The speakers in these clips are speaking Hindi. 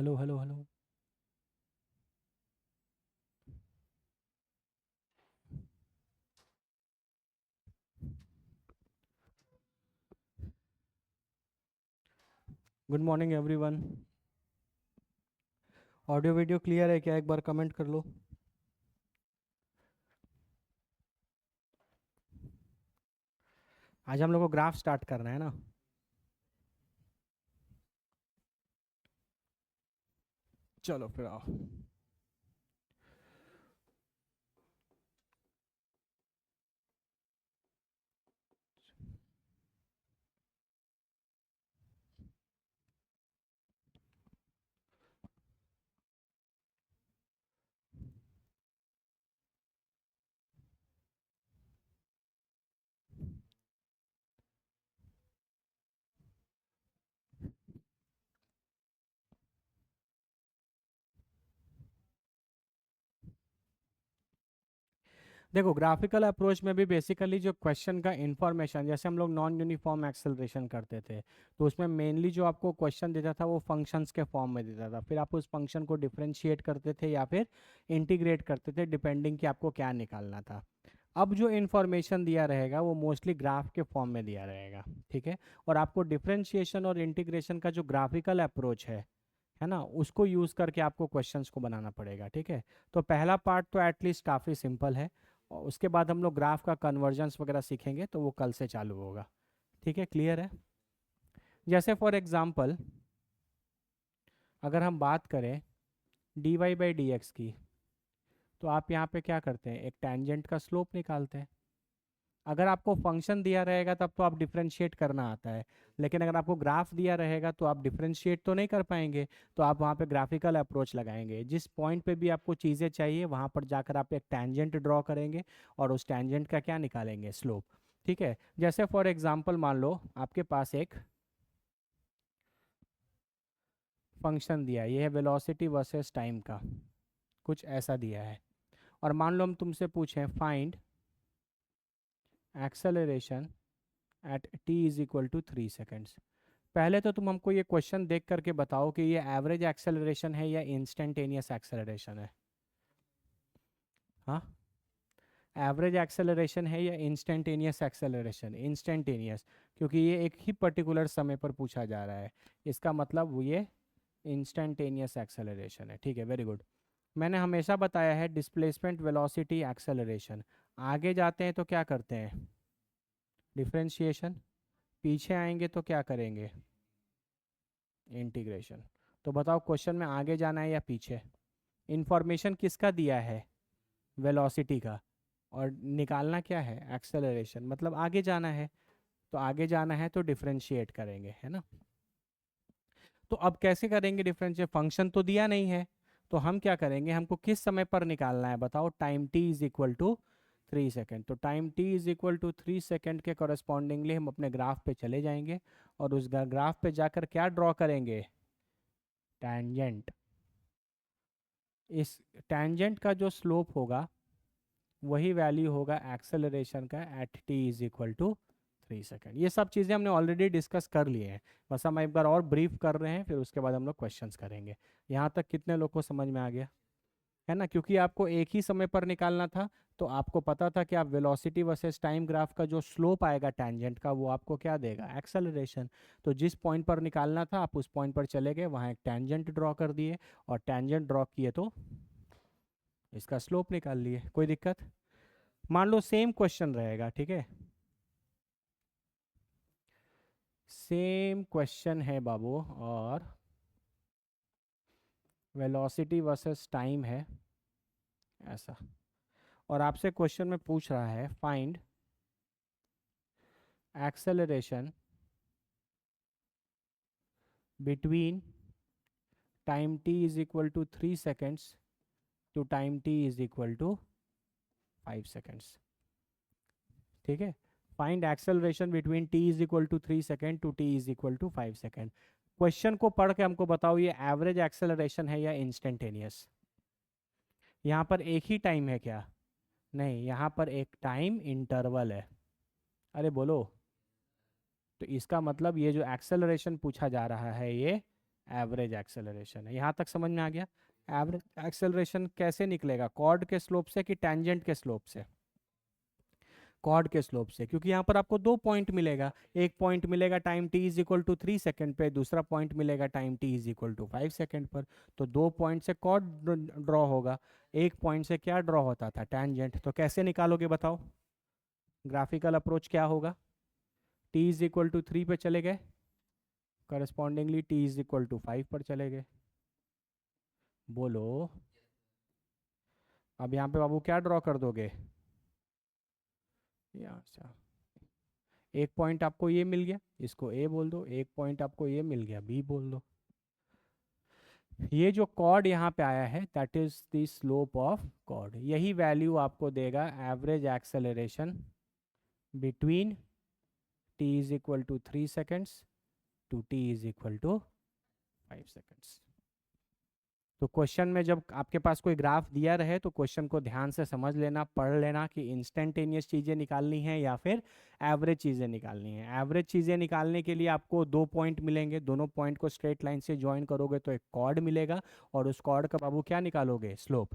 Hello hello hello. Good morning everyone. Audio video clear है क्या? एक बार कमेंट कर लो। आज हम लोग को ग्राफ स्टार्ट करना है ना। चलो फिर आओ। देखो, ग्राफिकल अप्रोच में भी बेसिकली जो क्वेश्चन का इंफॉर्मेशन, जैसे हम लोग नॉन यूनिफॉर्म एक्सेलरेशन करते थे, तो उसमें मेनली जो आपको क्वेश्चन देता था वो फंक्शंस के फॉर्म में देता था। फिर आप उस फंक्शन को डिफरेंशिएट करते थे या फिर इंटीग्रेट करते थे, डिपेंडिंग कि आपको क्या निकालना था। अब जो इन्फॉर्मेशन दिया रहेगा वो मोस्टली ग्राफ के फॉर्म में दिया रहेगा। ठीक है। और आपको डिफरेंशिएशन और इंटीग्रेशन का जो ग्राफिकल अप्रोच है ना, उसको यूज़ करके आपको क्वेश्चंस को बनाना पड़ेगा। ठीक है। तो पहला पार्ट तो एटलीस्ट काफ़ी सिंपल है, और उसके बाद हम लोग ग्राफ का कन्वर्जेंस वगैरह सीखेंगे, तो वो कल से चालू होगा। ठीक है, क्लियर है? जैसे फॉर एग्जांपल अगर हम बात करें d y by d x की, तो आप यहाँ पे क्या करते हैं, एक टेंजेंट का स्लोप निकालते हैं। अगर आपको फंक्शन दिया रहेगा तब तो आप डिफरेंशिएट करना आता है, लेकिन अगर आपको ग्राफ दिया रहेगा तो आप डिफरेंशिएट तो नहीं कर पाएंगे। तो आप वहाँ पे ग्राफिकल अप्रोच लगाएंगे। जिस पॉइंट पे भी आपको चीज़ें चाहिए वहाँ पर जाकर आप एक टेंजेंट ड्रॉ करेंगे और उस टेंजेंट का क्या निकालेंगे, स्लोप। ठीक है। जैसे फॉर एग्जांपल मान लो आपके पास एक फंक्शन दिया है, ये है वेलोसिटी वर्सेस टाइम का, कुछ ऐसा दिया है। और मान लो हम तुमसे पूछें find acceleration at t is equal to 3 seconds. पहले तो तुम हमको ये क्वेश्चन देख करके बताओ कि ये एवरेज एक्सेलरेशन है या इंस्टेंटेनियस एक्सेलरेशन है। हाँ, एवरेज एक्सेलरेशन है या इंस्टेंटेनियस एक्सेलरेशन? इंस्टेंटेनियस, क्योंकि ये एक ही पर्टिकुलर समय पर पूछा जा रहा है, इसका मतलब वो ये इंस्टेंटेनियस एक्सेलरेशन है। ठीक है, वेरी गुड। मैंने हमेशा बताया है डिस्प्लेसमेंट वेलोसिटी एक्सेलरेशन, आगे जाते हैं तो क्या करते हैं, डिफरेंशिएशन। पीछे आएंगे तो क्या करेंगे, इंटीग्रेशन। तो बताओ क्वेश्चन में आगे जाना है या पीछे? इंफॉर्मेशन किसका दिया है, वेलोसिटी का, और निकालना क्या है, एक्सेलरेशन, मतलब आगे जाना है। तो आगे जाना है तो डिफरेंशिएट करेंगे, है ना। तो अब कैसे करेंगे डिफरेंशिएट, फंक्शन तो दिया नहीं है। तो हम क्या करेंगे, हमको किस समय पर निकालना है बताओ, time t is equal to 3 second. तो time t is equal to 3 second के कॉरेस्पॉन्डिंगली हम अपने ग्राफ पे चले जाएंगे, और उस ग्राफ पे जाकर क्या ड्रॉ करेंगे, टैंजेंट। इस टैंजेंट का जो स्लोप होगा वही वैल्यू होगा एक्सेलरेशन का at t is equal to 3 second. ये सब चीज़ें हमने ऑलरेडी डिस्कस कर लिए हैं, बस हम एक बार और ब्रीफ कर रहे हैं, फिर उसके बाद हम लोग क्वेश्चंस करेंगे। यहाँ तक कितने लोग को समझ में आ गया, है ना? क्योंकि आपको एक ही समय पर निकालना था, तो आपको पता था कि आप वेलोसिटी वर्सेस टाइम ग्राफ का जो स्लोप आएगा टैंजेंट का, वो आपको क्या देगा, एक्सेलरेशन। तो जिस पॉइंट पर निकालना था आप उस पॉइंट पर चले गए, वहाँ एक टैंजेंट ड्रॉ कर दिए, और टैंजेंट ड्रॉ किए तो इसका स्लोप निकाल लिए। कोई दिक्कत? मान लो सेम क्वेश्चन रहेगा, ठीक है, सेम क्वेश्चन है बाबू, और वेलोसिटी वर्सेस टाइम है ऐसा, और आपसे क्वेश्चन में पूछ रहा है find acceleration between time t is equal to 3 seconds to time t is equal to 5 seconds. ठीक है, find acceleration between t is equal to 3 second to t is equal to 5 second. Question को पढ़ के हमको बताओ ये एवरेज एक्सेलरेशन है या इंस्टेंटेनियस। यहाँ पर एक ही टाइम है क्या? नहीं, यहाँ पर एक टाइम इंटरवल है। अरे बोलो। तो इसका मतलब ये जो एक्सेलरेशन पूछा जा रहा है ये एवरेज एक्सेलरेशन है। यहाँ तक समझ में आ गया? एवरेज एक्सेलरेशन कैसे निकलेगा, कॉर्ड के स्लोप से कि टेंजेंट के स्लोप से? कॉर्ड के स्लोप से, क्योंकि यहाँ पर आपको दो पॉइंट मिलेगा। एक पॉइंट मिलेगा time t is equal to 3 second पे, दूसरा पॉइंट मिलेगा time t is equal to 5 second पर। तो दो पॉइंट से कॉर्ड ड्रॉ होगा, एक पॉइंट से क्या ड्रॉ होता था, टेंजेंट। तो कैसे निकालोगे बताओ? ग्राफिकल अप्रोच क्या होगा? t इज इक्वल टू 3 पे चले गए, correspondingly t is equal to 5 पर चले गए। बोलो। अब यहाँ पे बाबू क्या ड्रॉ कर दोगे? अच्छा, एक पॉइंट आपको ये मिल गया, इसको ए बोल दो। एक पॉइंट आपको ये मिल गया, बी बोल दो। ये जो कॉर्ड यहाँ पे आया है that is the slope of chord. यही वैल्यू आपको देगा average acceleration between t is equal to 3 seconds to t is equal to 5 seconds. तो क्वेश्चन में जब आपके पास कोई ग्राफ दिया रहे तो क्वेश्चन को ध्यान से समझ लेना, पढ़ लेना कि इंस्टेंटेनियस चीज़ें निकालनी है या फिर एवरेज चीज़ें निकालनी है। एवरेज चीज़ें निकालने के लिए आपको दो पॉइंट मिलेंगे, दोनों पॉइंट को स्ट्रेट लाइन से ज्वाइन करोगे तो एक कॉर्ड मिलेगा, और उस कॉर्ड का बाबू क्या निकालोगे, स्लोप।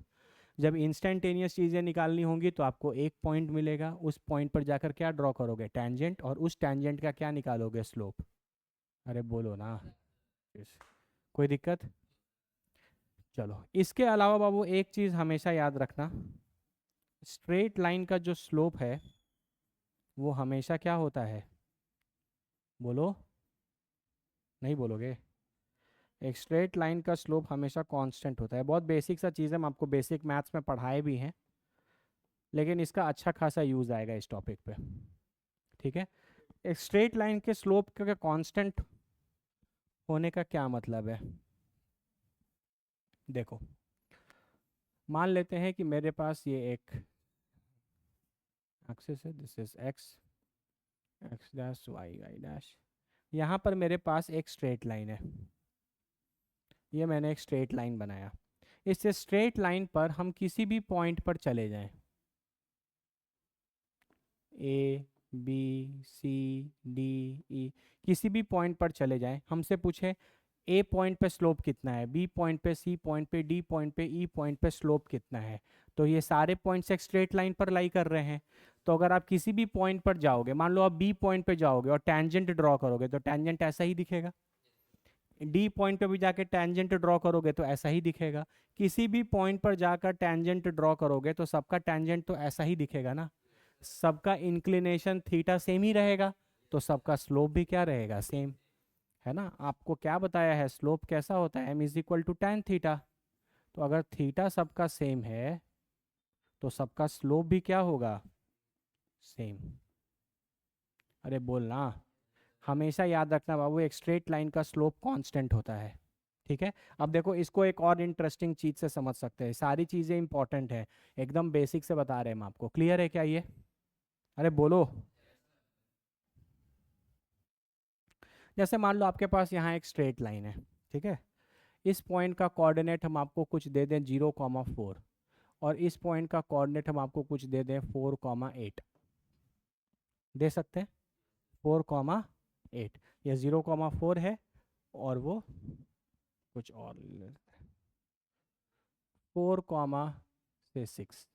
जब इंस्टेंटेनियस चीज़ें निकालनी होंगी तो आपको एक पॉइंट मिलेगा, उस पॉइंट पर जाकर क्या ड्रॉ करोगे, टेंजेंट, और उस टेंजेंट का क्या निकालोगे, स्लोप। अरे बोलो ना, कोई दिक्कत? चलो, इसके अलावा बाबू एक चीज़ हमेशा याद रखना, स्ट्रेट लाइन का जो स्लोप है वो हमेशा क्या होता है, बोलो, नहीं बोलोगे? एक स्ट्रेट लाइन का स्लोप हमेशा कांस्टेंट होता है। बहुत बेसिक सा चीज़ है, हम आपको बेसिक मैथ्स में पढ़ाए भी हैं, लेकिन इसका अच्छा खासा यूज़ आएगा इस टॉपिक पे। ठीक है, एक स्ट्रेट लाइन के स्लोप का कांस्टेंट होने का क्या मतलब है? देखो, मान लेते हैं कि मेरे पास ये एक एक्सिस है, this is x, x dash y, y dash. यहाँ पर मेरे पास एक स्ट्रेट लाइन है, ये मैंने एक स्ट्रेट लाइन बनाया। इस स्ट्रेट लाइन पर हम किसी भी पॉइंट पर चले जाएं, A B C D E, किसी भी पॉइंट पर चले जाएं, हमसे पूछे ए पॉइंट पे स्लोप कितना है, बी पॉइंट पे, सी पॉइंट पे, डी पॉइंट पे, ई पॉइंट पे स्लोप कितना है। तो ये सारे पॉइंट्स एक स्ट्रेट लाइन पर लाई कर रहे हैं। तो अगर आप किसी भी पॉइंट पर जाओगे, मान लो आप बी पॉइंट पे जाओगे और टेंजेंट ड्रॉ करोगे तो टेंजेंट ऐसा ही दिखेगा। डी पॉइंट पे भी जाके टेंजेंट ड्रॉ करोगे तो ऐसा ही दिखेगा। किसी भी पॉइंट पर जाकर टेंजेंट ड्रॉ करोगे तो सबका टेंजेंट तो ऐसा ही दिखेगा ना, सबका इंक्लिनेशन थीटा सेम ही रहेगा, तो सबका स्लोप भी क्या रहेगा, सेम, है ना। आपको क्या बताया है, स्लोप कैसा होता है, m is equal to ten theta. तो अगर थीटा सबका सेम है तो सबका स्लोप भी क्या होगा, सेम। अरे बोलना, हमेशा याद रखना बाबू, एक स्ट्रेट लाइन का स्लोप कांस्टेंट होता है। ठीक है, अब देखो इसको एक और इंटरेस्टिंग चीज से समझ सकते हैं, सारी चीजें इंपॉर्टेंट है, एकदम बेसिक से बता रहे हैं हम आपको। क्लियर है क्या ये? अरे बोलो। जैसे मान लो आपके पास यहाँ एक स्ट्रेट लाइन है, ठीक है, इस पॉइंट का कोऑर्डिनेट हम आपको कुछ दे दें 0,4, और इस पॉइंट का कोऑर्डिनेट हम आपको कुछ दे दें 4,8, दे सकते हैं 4,8। ये 0,4 है और वो कुछ और 4,6।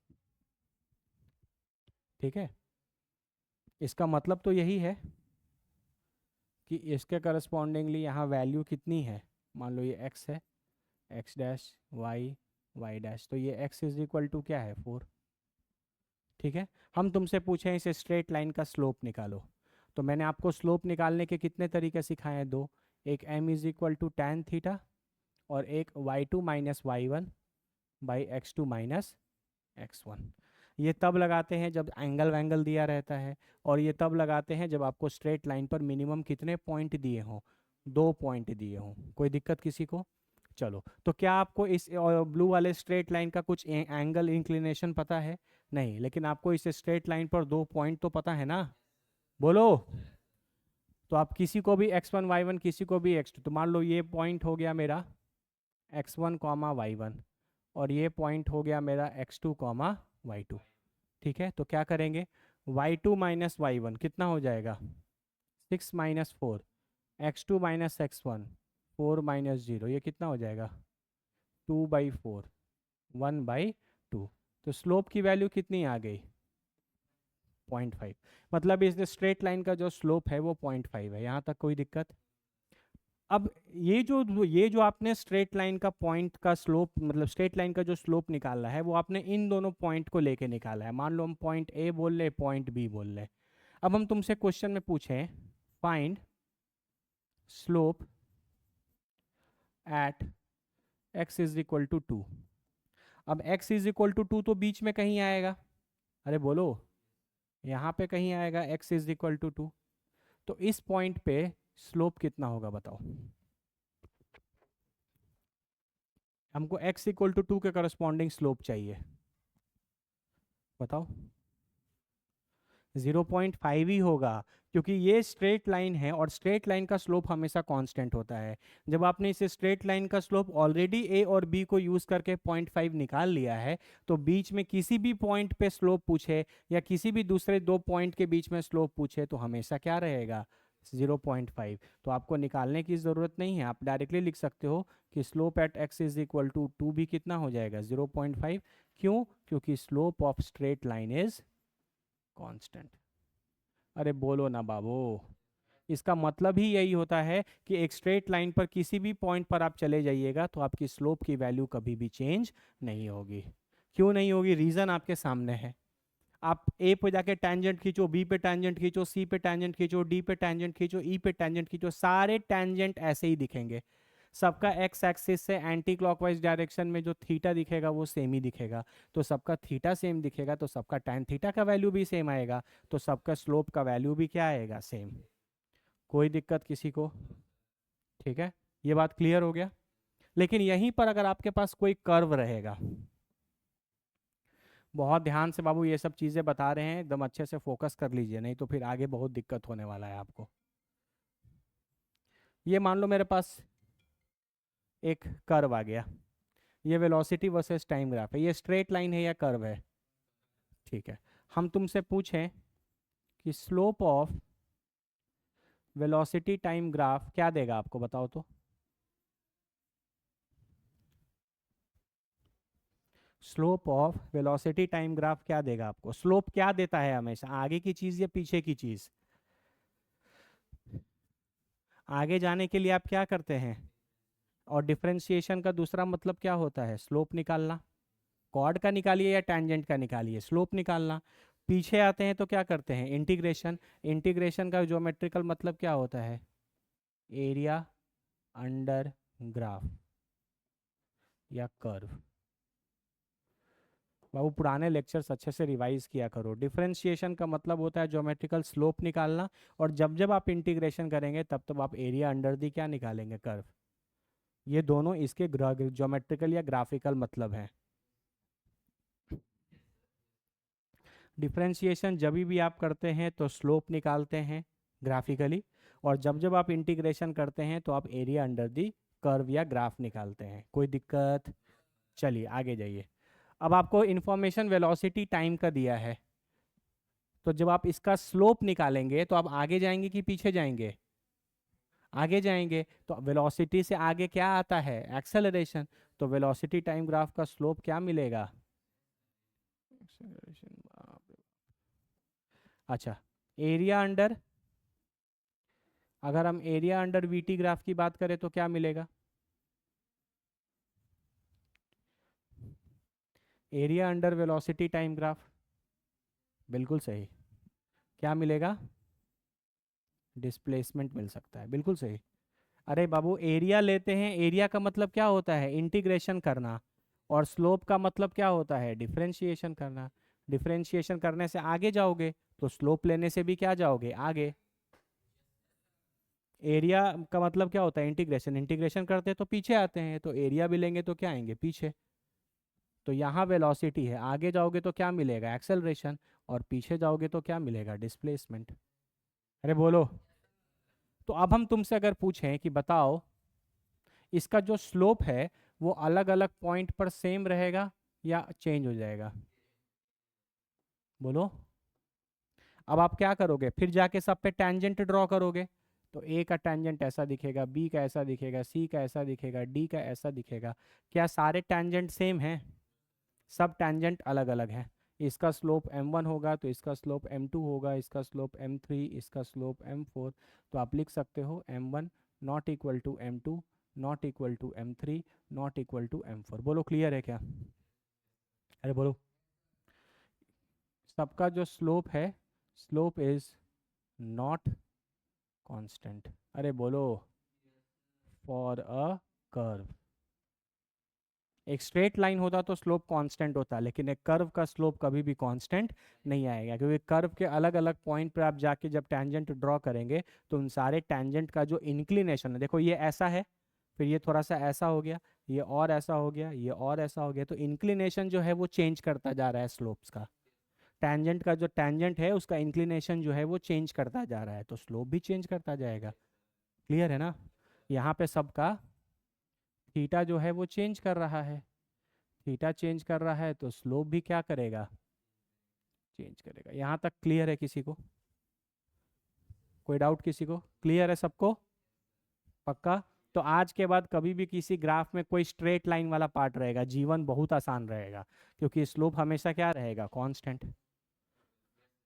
ठीक है, इसका मतलब तो यही है कि इसके करस्पॉन्डिंगली यहाँ वैल्यू कितनी है, मान लो ये x है, x dash y, y dash, तो ये x इज इक्वल टू क्या है, 4। ठीक है, हम तुमसे पूछें इस स्ट्रेट लाइन का स्लोप निकालो, तो मैंने आपको स्लोप निकालने के कितने तरीके सिखाए हैं, दो। एक m is equal to ten theta, और एक y2 minus y1 by x2 minus x1। ये तब लगाते हैं जब एंगल वैंगल दिया रहता है, और ये तब लगाते हैं जब आपको स्ट्रेट लाइन पर मिनिमम कितने पॉइंट दिए हों, दो पॉइंट दिए हों। कोई दिक्कत किसी को? चलो, तो क्या आपको इस ब्लू वाले स्ट्रेट लाइन का कुछ एंगल इंक्लिनेशन पता है? नहीं, लेकिन आपको इस स्ट्रेट लाइन पर दो पॉइंट तो पता है ना, बोलो। तो आप किसी को भी x1 y1, किसी को भी x2, तो मान लो ये पॉइंट हो गया मेरा x1 कॉमा y1, और ये पॉइंट हो गया मेरा x2 कॉमा y2। ठीक है, तो क्या करेंगे, y2 माइनस y1 कितना हो जाएगा, 6 minus 4, x2 minus x1 4 minus 0, ये कितना हो जाएगा 2/4, 1/2। तो स्लोप की वैल्यू कितनी आ गई 0.5। मतलब इस स्ट्रेट लाइन का जो स्लोप है वो 0.5 है। यहाँ तक कोई दिक्कत? अब ये जो आपने स्ट्रेट लाइन का पॉइंट का स्लोप, मतलब स्ट्रेट लाइन का जो स्लोप निकाला है वो आपने इन दोनों पॉइंट को लेके निकाला है। मान लो हम पॉइंट ए बोल रहे, पॉइंट बी बोल रहे। अब हम तुमसे क्वेश्चन में पूछें find slope at x is equal to 2। अब x इज इक्वल टू 2 तो बीच में कहीं आएगा, अरे बोलो, यहाँ पे कहीं आएगा x इज इक्वल टू 2। तो इस पॉइंट पे स्लोप कितना होगा बताओ? हमको x इक्वल टू 2 के करस्पॉन्डिंग स्लोप चाहिए, बताओ। 0.5 ही होगा, क्योंकि ये स्ट्रेट लाइन है और स्ट्रेट लाइन का स्लोप हमेशा कांस्टेंट होता है। जब आपने इसे स्ट्रेट लाइन का स्लोप ऑलरेडी a और b को यूज करके 0.5 निकाल लिया है, तो बीच में किसी भी पॉइंट पे स्लोप पूछे या किसी भी दूसरे दो पॉइंट के बीच में स्लोप पूछे तो हमेशा क्या रहेगा 0.5। तो आपको निकालने की ज़रूरत नहीं है, आप डायरेक्टली लिख सकते हो कि slope at x is equal to 2 भी कितना हो जाएगा 0.5। क्यों? क्योंकि slope of straight line is constant. अरे बोलो ना बाबू, इसका मतलब ही यही होता है कि एक स्ट्रेट लाइन पर किसी भी पॉइंट पर आप चले जाइएगा तो आपकी स्लोप की वैल्यू कभी भी चेंज नहीं होगी। क्यों नहीं होगी? रीजन आपके सामने है। आप ए पे जाके टैंजेंट खींचो, बी पे टैंजेंट खींचो, सी पे टैंजेंट खींचो, डी पे टैंजेंट खींचो, ई पे टैंजेंट खींचो, सारे टैंजेंट ऐसे ही दिखेंगे। सबका एक्स एक्सिस से एंटी क्लॉकवाइज डायरेक्शन में जो थीटा दिखेगा वो सेम ही दिखेगा। तो सबका थीटा सेम दिखेगा तो सबका टैन थीटा का वैल्यू भी सेम आएगा, तो सबका स्लोप का वैल्यू भी क्या आएगा सेम। कोई दिक्कत किसी को? ठीक है, ये बात क्लियर हो गया। लेकिन यहीं पर अगर आपके पास कोई कर्व रहेगा, बहुत ध्यान से बाबू ये सब चीज़ें बता रहे हैं, एकदम अच्छे से फोकस कर लीजिए, नहीं तो फिर आगे बहुत दिक्कत होने वाला है आपको। ये मान लो मेरे पास एक कर्व आ गया, ये वेलोसिटी वर्सेस टाइम ग्राफ है, ये स्ट्रेट लाइन है या कर्व है? ठीक है, हम तुमसे पूछें कि slope of velocity time graph क्या देगा आपको, बताओ तो। Slope of velocity time graph क्या देगा आपको? स्लोप क्या देता है हमेशा, आगे की चीज या पीछे की चीज? आगे जाने के लिए आप क्या करते हैं? और डिफरेंशिएशन का दूसरा मतलब क्या होता है? स्लोप निकालना। कॉर्ड का निकालिए या टेंजेंट का निकालिए, स्लोप निकालना। पीछे आते हैं तो क्या करते हैं? इंटीग्रेशन। इंटीग्रेशन का ज्योमेट्रिकल मतलब क्या होता है? एरिया अंडर ग्राफ या कर्व। बाबू पुराने लेक्चर्स अच्छे से रिवाइज किया करो। डिफरेंशिएशन का मतलब होता है ज्योमेट्रिकल स्लोप निकालना, और जब जब आप इंटीग्रेशन करेंगे तब तब आप एरिया अंडर दी क्या निकालेंगे? कर्व। ये दोनों इसके ज्योमेट्रिकल या ग्राफिकल मतलब हैं। डिफरेंशिएशन जब भी आप करते हैं तो स्लोप निकालते हैं ग्राफिकली, और जब जब आप इंटीग्रेशन करते हैं तो आप एरिया अंडर दी कर्व या ग्राफ निकालते हैं। कोई दिक्कत? चलिए आगे जाइए। अब आपको इन्फॉर्मेशन वेलोसिटी टाइम का दिया है, तो जब आप इसका स्लोप निकालेंगे तो आप आगे जाएंगे कि पीछे जाएंगे? आगे जाएंगे। तो वेलोसिटी से आगे क्या आता है? एक्सेलरेशन। तो वेलोसिटी टाइम ग्राफ का स्लोप क्या मिलेगा? Acceleration, अच्छा, एरिया अंडर, अगर हम एरिया अंडर वीटी ग्राफ की बात करें तो क्या मिलेगा? Area under velocity time graph, बिल्कुल सही। क्या मिलेगा? डिस्प्लेसमेंट मिल सकता है, बिल्कुल सही। अरे बाबू एरिया लेते हैं, एरिया का मतलब क्या होता है? इंटीग्रेशन करना। और स्लोप का मतलब क्या होता है? डिफरेंशिएशन करना। डिफरेंशिएशन करने से आगे जाओगे तो स्लोप लेने से भी क्या जाओगे? आगे। एरिया का मतलब क्या होता है? इंटीग्रेशन। इंटीग्रेशन करते हैं तो पीछे आते हैं, तो एरिया भी लेंगे तो क्या आएंगे? पीछे। तो यहाँ वेलोसिटी है, आगे जाओगे तो क्या मिलेगा? एक्सेलरेशन। और पीछे जाओगे तो क्या मिलेगा? डिस्प्लेसमेंट। अरे बोलो। तो अब हम तुमसे अगर पूछें कि बताओ इसका जो स्लोप है वो अलग अलग पॉइंट पर सेम रहेगा या चेंज हो जाएगा? बोलो। अब आप क्या करोगे? फिर जाके सब पे टेंजेंट ड्रॉ करोगे, तो ए का टेंजेंट ऐसा दिखेगा, बी का ऐसा दिखेगा, सी का ऐसा दिखेगा, डी का ऐसा दिखेगा। क्या सारे टेंजेंट सेम हैं? सब टेंजेंट अलग अलग हैं। इसका स्लोप m1 होगा तो इसका स्लोप m2 होगा, इसका स्लोप m3, इसका स्लोप m4। तो आप लिख सकते हो m1 not equal to m2 not equal to m3 not equal to m4। बोलो क्लियर है क्या? अरे बोलो। सबका जो स्लोप है, स्लोप इज नॉट कांस्टेंट। अरे बोलो। For a curve. एक स्ट्रेट लाइन होता तो स्लोप कांस्टेंट होता, लेकिन एक कर्व का स्लोप कभी भी कांस्टेंट नहीं आएगा, क्योंकि कर्व के अलग अलग पॉइंट पर आप जाके जब टैंजेंट ड्रॉ करेंगे तो उन सारे टैंजेंट का जो इंक्लिनेशन है, देखो ये ऐसा है, फिर ये थोड़ा सा ऐसा हो गया, ये और ऐसा हो गया, ये और ऐसा हो गया, तो इंक्लिनेशन जो है वो चेंज करता जा रहा है स्लोप्स का। टैंजेंट का जो टैंजेंट है उसका इंक्लिनेशन जो है वो चेंज करता जा रहा है, तो स्लोप भी चेंज करता जाएगा। क्लियर है ना? यहाँ पे सबका थीटा जो है वो चेंज कर रहा है, थीटा चेंज कर रहा है तो स्लोप भी क्या करेगा? चेंज करेगा। यहाँ तक क्लियर है किसी को? कोई डाउट किसी को? क्लियर है सबको? पक्का? तो आज के बाद कभी भी किसी ग्राफ में कोई स्ट्रेट लाइन वाला पार्ट रहेगा, जीवन बहुत आसान रहेगा, क्योंकि स्लोप हमेशा क्या रहेगा? कांस्टेंट।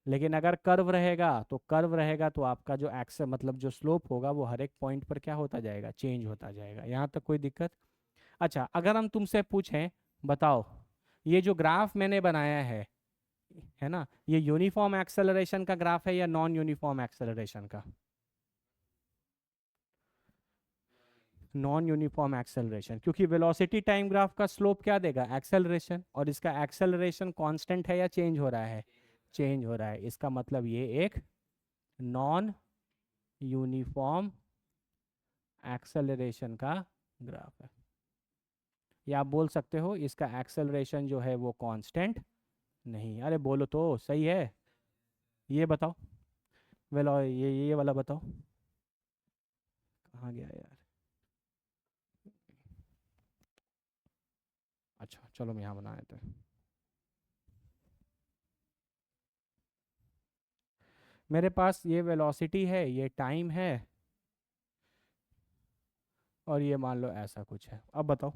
लेकिन अगर कर्व रहेगा तो कर्व रहेगा तो आपका जो एक्स मतलब जो स्लोप होगा वो हर एक पॉइंट पर क्या होता जाएगा? चेंज होता जाएगा। यहाँ तक कोई दिक्कत? अच्छा, अगर हम तुमसे पूछें, बताओ ये जो ग्राफ मैंने बनाया है ना, ये यूनिफॉर्म एक्सेलरेशन का ग्राफ है या नॉन यूनिफॉर्म एक्सेलरेशन का? नॉन यूनिफॉर्म एक्सेलरेशन, क्योंकि वेलोसिटी टाइम ग्राफ का स्लोप क्या देगा? एक्सेलरेशन, और इसका एक्सेलरेशन कांस्टेंट है या चेंज हो रहा है? चेंज हो रहा है। इसका मतलब ये एक नॉन यूनिफॉर्म एक्सेलरेशन का ग्राफ है। या आप बोल सकते हो इसका एक्सेलरेशन जो है वो कांस्टेंट नहीं। अरे बोलो तो सही है। ये बताओ, वेलो ये वाला बताओ, कहाँ गया यार? अच्छा चलो, हम यहाँ बनाए थे। मेरे पास ये वेलोसिटी है, ये टाइम है, और ये मान लो ऐसा कुछ है। अब बताओ,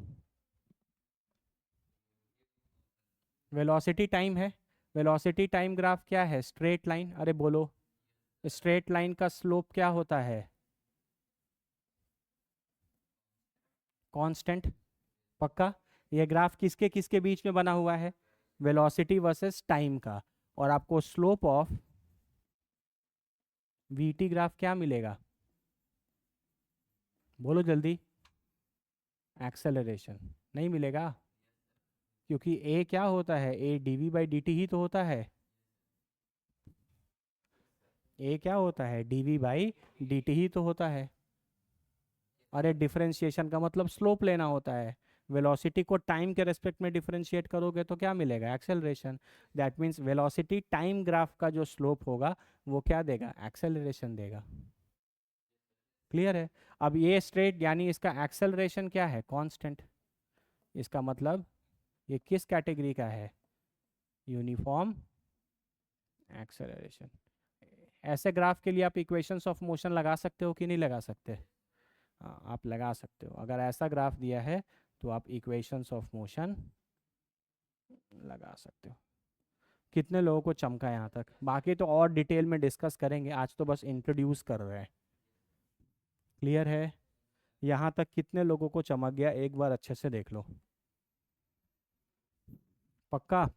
वेलोसिटी टाइम है, वेलोसिटी टाइम ग्राफ क्या है? Straight line. अरे बोलो, स्ट्रेट लाइन का स्लोप क्या होता है? कांस्टेंट। पक्का? ये ग्राफ किसके किसके बीच में बना हुआ है? वेलोसिटी वर्सेस टाइम का। और आपको स्लोप ऑफ वीटी ग्राफ क्या मिलेगा? बोलो जल्दी। एक्सेलरेशन नहीं मिलेगा, क्योंकि ए क्या होता है? ए डीवी बाई डी टी ही तो होता है। ए क्या होता है? डीवी बाई डी टी ही तो होता है। अरे डिफरेंशिएशन का मतलब स्लोप लेना होता है। वेलोसिटी को टाइम के रेस्पेक्ट में डिफरेंशिएट करोगे तो क्या मिलेगा? Acceleration. That means velocity time graph का जो स्लोप होगा वो क्या देगा? एक्सेलरेशन देगा। क्लियर है? अब ये स्ट्रेट यानी इसका एक्सेलरेशन क्या है? कांस्टेंट। इसका मतलब ये किस कैटेगरी का है? Uniform acceleration. ऐसे ग्राफ के लिए आप इक्वेशंस ऑफ मोशन लगा सकते हो कि नहीं लगा सकते? हाँ, आप लगा सकते हो। अगर ऐसा ग्राफ दिया है तो आप इक्वेशंस ऑफ मोशन लगा सकते हो। कितने लोगों को चमका यहाँ तक? बाकी तो और डिटेल में डिस्कस करेंगे, आज तो बस इंट्रोड्यूस कर रहे हैं। क्लियर है? यहाँ तक कितने लोगों को चमक गया? एक बार अच्छे से देख लो। पक्का?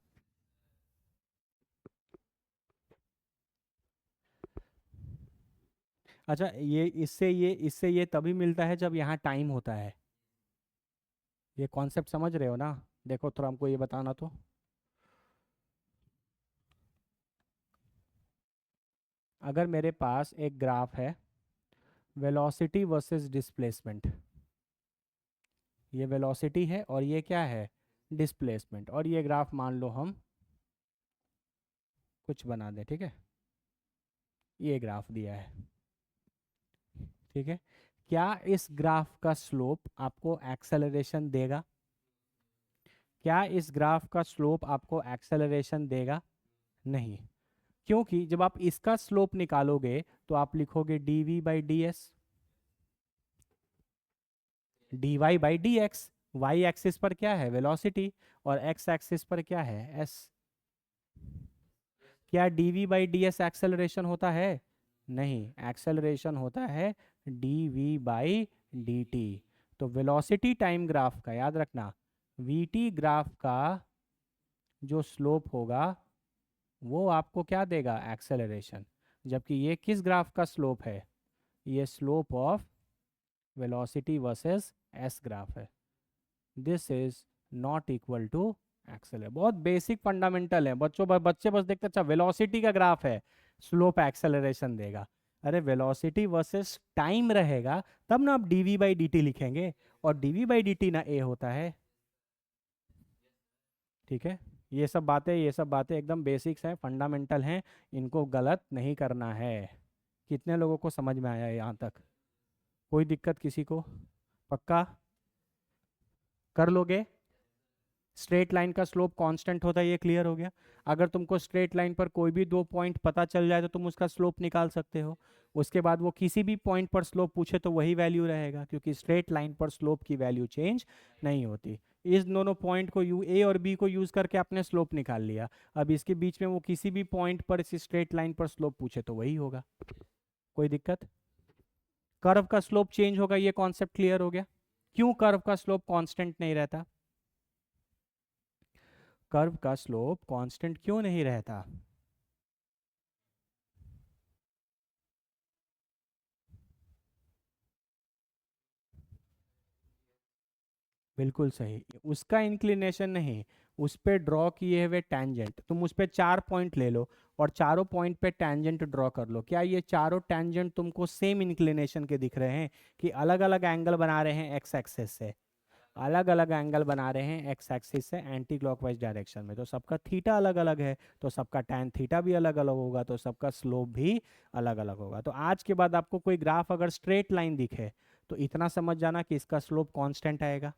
अच्छा, ये इससे ये तभी मिलता है जब यहाँ टाइम होता है। ये कॉन्सेप्ट समझ रहे हो ना? देखो थोड़ा हमको ये बताना तो। अगर मेरे पास एक ग्राफ है, वेलोसिटी वर्सेस डिस्प्लेसमेंट, ये वेलोसिटी है और ये क्या है? डिस्प्लेसमेंट। और ये ग्राफ मान लो हम कुछ बना दें, ठीक है? ये ग्राफ दिया है, ठीक है? क्या इस ग्राफ का स्लोप आपको एक्सेलरेशन देगा? क्या इस ग्राफ का स्लोप आपको एक्सेलरेशन देगा? नहीं। क्योंकि जब आप इसका स्लोप निकालोगे तो आप लिखोगे dv/ds, dy by d x. Y axis पर क्या है, वेलोसिटी, और एक्स एक्सिस पर क्या है, s। क्या dv/ds एक्सेलरेशन होता है? नहीं, एक्सेलरेशन होता है dv/dt। तो वेलोसिटी टाइम ग्राफ का याद रखना, vt ग्राफ का जो स्लोप होगा वो आपको क्या देगा, एक्सेलरेशन। जबकि ये किस ग्राफ का स्लोप है, ये slope of velocity versus S graph है। This is not equal to acceleration. बहुत बेसिक फंडामेंटल है बच्चों, बच्चे बस देखते अच्छा वेलोसिटी का ग्राफ है, स्लोप एक्सेलरेशन देगा। अरे वेलोसिटी वर्सेस टाइम रहेगा तब ना आप dv/dt लिखेंगे, और dv/dt ना a होता है। ठीक है, ये सब बातें एकदम बेसिक्स हैं, फंडामेंटल हैं, इनको गलत नहीं करना है। कितने लोगों को समझ में आया यहाँ तक? कोई दिक्कत किसी को? पक्का कर लोगे? स्ट्रेट लाइन का स्लोप कांस्टेंट होता है, ये क्लियर हो गया। अगर तुमको स्ट्रेट लाइन पर कोई भी 2 पॉइंट पता चल जाए तो तुम उसका स्लोप निकाल सकते हो। उसके बाद वो किसी भी पॉइंट पर स्लोप पूछे तो वही वैल्यू रहेगा, क्योंकि स्ट्रेट लाइन पर स्लोप की वैल्यू चेंज नहीं होती। इस दोनों पॉइंट को ए और बी को यूज करके आपने स्लोप निकाल लिया। अब इसके बीच में वो किसी भी पॉइंट पर इस स्ट्रेट लाइन पर स्लोप पूछे तो वही होगा। कोई दिक्कत? कर्व का स्लोप चेंज होगा, ये कॉन्सेप्ट क्लियर हो गया। क्यों कर्व का स्लोप कांस्टेंट नहीं रहता? कर्व का स्लोप कांस्टेंट क्यों नहीं रहता? बिल्कुल सही, उसका इंक्लिनेशन नहीं, उस पे ड्रॉ किए हुए टैंजेंट। तुम उस पे 4 पॉइंट ले लो और चारों पॉइंट पे टैंजेंट ड्रॉ कर लो। क्या ये चारों टैंजेंट तुमको सेम इंक्लिनेशन के दिख रहे हैं, कि अलग अलग एंगल बना रहे हैं एक्स एक्सिस से? अलग अलग एंगल बना रहे हैं एक्स एक्सिस से एंटी क्लॉकवाइज डायरेक्शन में। तो सबका थीटा अलग अलग है, तो सबका टैन थीटा भी अलग अलग होगा, तो सबका स्लोप भी अलग अलग होगा। तो आज के बाद आपको कोई ग्राफ अगर स्ट्रेट लाइन दिखे तो इतना समझ जाना कि इसका स्लोप कांस्टेंट आएगा,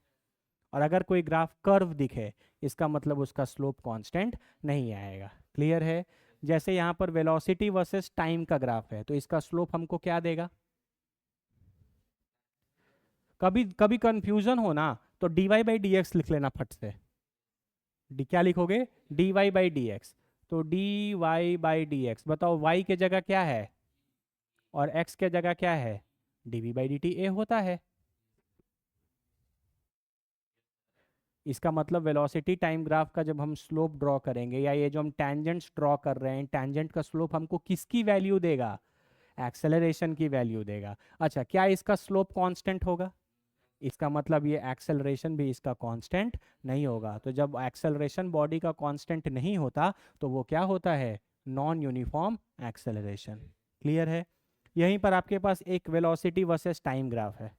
और अगर कोई ग्राफ कर्व दिखे इसका मतलब उसका स्लोप कांस्टेंट नहीं आएगा। क्लियर है? जैसे यहाँ पर वेलोसिटी वर्सेस टाइम का ग्राफ है, तो इसका स्लोप हमको क्या देगा? कभी कभी कंफ्यूजन हो ना तो dy/dx लिख लेना फट से। क्या लिखोगे? dy/dx। तो dy/dx, बताओ y के जगह क्या है और x के जगह क्या है? dv/dt a होता है। इसका मतलब वेलोसिटी टाइम ग्राफ का जब हम स्लोप ड्रॉ करेंगे, या ये जो हम टैंजेंट्स ड्रॉ कर रहे हैं, टैंजेंट का स्लोप हमको किसकी वैल्यू देगा? एक्सेलरेशन की वैल्यू देगा। अच्छा, क्या इसका स्लोप कांस्टेंट होगा? इसका मतलब ये एक्सेलरेशन भी इसका कांस्टेंट नहीं होगा। तो जब एक्सेलरेशन बॉडी का कांस्टेंट नहीं होता तो वो क्या होता है? Non uniform acceleration. क्लियर है? यहीं पर आपके पास एक वेलोसिटी वर्सेस टाइम ग्राफ है,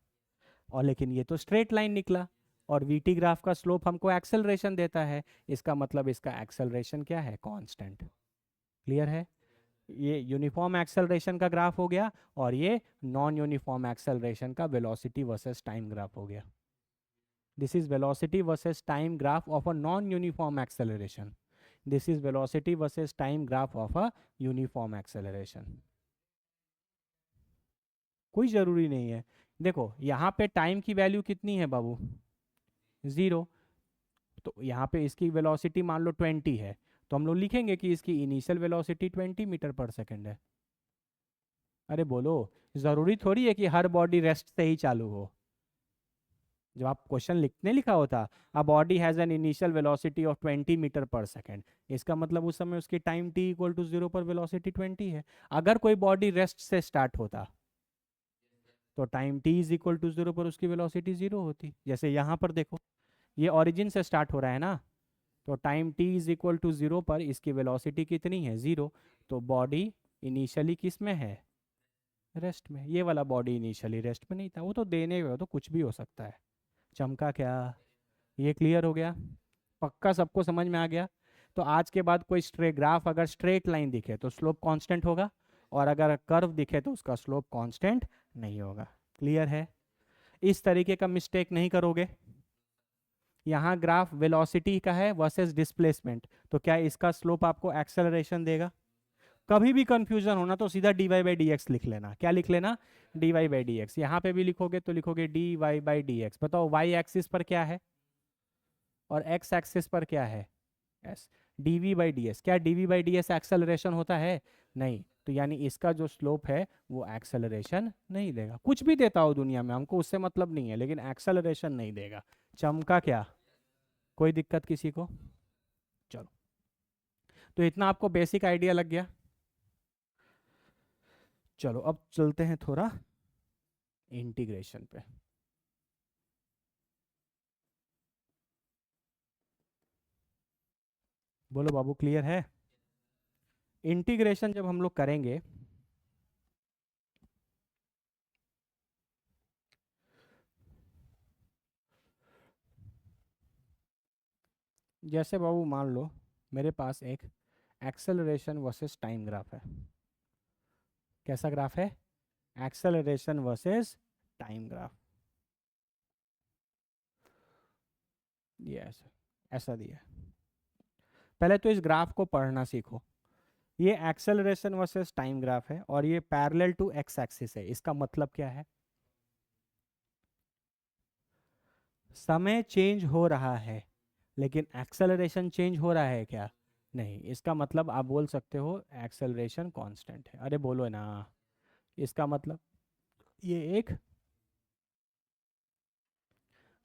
और लेकिन ये तो स्ट्रेट लाइन निकला, और वीटी ग्राफ का स्लोप हमको एक्सेलरेशन देता है। इसका मतलब इसका एक्सेलरेशन क्या है? कांस्टेंट। क्लियर है? ये यूनिफॉर्म एक्सेलरेशन का ग्राफ हो गया, और ये नॉन यूनिफॉर्म एक्सेलरेशन का वेलोसिटी वर्सेस टाइम ग्राफ हो गया। This is velocity versus time graph of a non uniform acceleration. This is velocity versus time graph of a uniform acceleration. कोई ज़रूरी नहीं है। देखो यहाँ पे टाइम की वैल्यू कितनी है बाबू? 0। तो यहाँ पे इसकी वेलोसिटी मान लो 20 है, तो हम लोग लिखेंगे कि इसकी initial velocity 20 metre per second है। अरे बोलो, ज़रूरी थोड़ी है कि हर बॉडी रेस्ट से ही चालू हो। जब आप क्वेश्चन लिखने लिखा होता a body has an initial velocity of 20 metre per second, इसका मतलब उस समय उसकी टाइम t = 0 पर वेलोसिटी 20 है। अगर कोई बॉडी रेस्ट से स्टार्ट होता तो टाइम t = 0 पर उसकी वेलोसिटी 0 होती। जैसे यहाँ पर देखो, ये ओरिजिन से स्टार्ट हो रहा है ना, तो टाइम t = 0 पर इसकी वेलोसिटी कितनी है? 0। तो बॉडी इनिशियली किस में है? रेस्ट में। ये वाला बॉडी इनिशियली रेस्ट में नहीं था, वो तो देने में तो कुछ भी हो सकता है। चमका क्या? ये क्लियर हो गया? पक्का सबको समझ में आ गया? तो आज के बाद कोई ग्राफ अगर स्ट्रेट लाइन दिखे तो स्लोप कांस्टेंट होगा, और अगर कर्व दिखे तो उसका स्लोप कांस्टेंट नहीं होगा। क्लियर है? इस तरीके का मिस्टेक नहीं करोगे। यहाँ ग्राफ वेलोसिटी का है वर्सेस डिस्प्लेसमेंट, तो क्या इसका स्लोप आपको एक्सेलरेशन देगा? कभी भी कंफ्यूजन होना तो सीधा dy बाई डी एक्स लिख लेना। क्या लिख लेना? dy by d x. यहाँ पे भी लिखोगे तो लिखोगे dy बाई डी एक्स। बताओ y एक्सिस पर क्या है और x एक्सिस पर क्या है? s। dv by D S, क्या dv by D S acceleration होता है? नहीं। तो यानी इसका जो स्लोप है वो एक्सेलरेशन नहीं देगा। कुछ भी देता हो दुनिया में, हमको उससे मतलब नहीं है, लेकिन एक्सेलरेशन नहीं देगा। चमका क्या? कोई दिक्कत किसी को? चलो, तो इतना आपको बेसिक आइडिया लग गया। चलो अब चलते हैं थोड़ा इंटीग्रेशन पे। बोलो बाबू, क्लियर है? इंटीग्रेशन जब हम लोग करेंगे जैसे बाबू मान लो मेरे पास एक एक्सेलरेशन वर्सेस टाइम ग्राफ है। कैसा ग्राफ है? Acceleration versus time graph. ये ऐसा ऐसा दिया है। पहले तो इस ग्राफ को पढ़ना सीखो। ये एक्सेलरेशन वर्सेस टाइम ग्राफ है और ये पैरेलल टू एक्स एक्सिस है। इसका मतलब क्या है? समय चेंज हो रहा है लेकिन एक्सेलरेशन चेंज हो रहा है क्या? नहीं। इसका मतलब आप बोल सकते हो एक्सेलरेशन कांस्टेंट है। अरे बोलो ना। इसका मतलब ये एक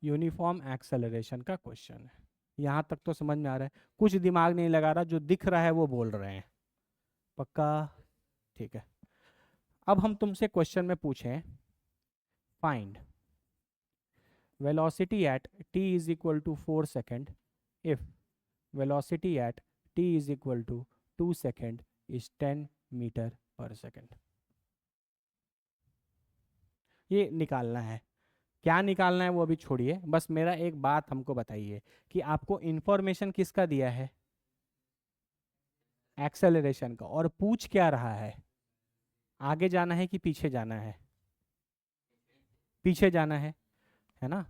यूनिफॉर्म एक्सेलरेशन का क्वेश्चन है। यहाँ तक तो समझ में आ रहा है? कुछ दिमाग नहीं लगा रहा, जो दिख रहा है वो बोल रहे हैं। पक्का? ठीक है। अब हम तुमसे क्वेश्चन में पूछें, find velocity at t is equal to 4 second if velocity at t is equal to 2 second is 10 metre per second. ये निकालना है। क्या निकालना है वो अभी छोड़िए, बस मेरा एक बात हमको बताइए कि आपको इंफॉर्मेशन किसका दिया है? एक्सेलरेशन का। और पूछ क्या रहा है? आगे जाना है कि पीछे जाना है? पीछे जाना है ना?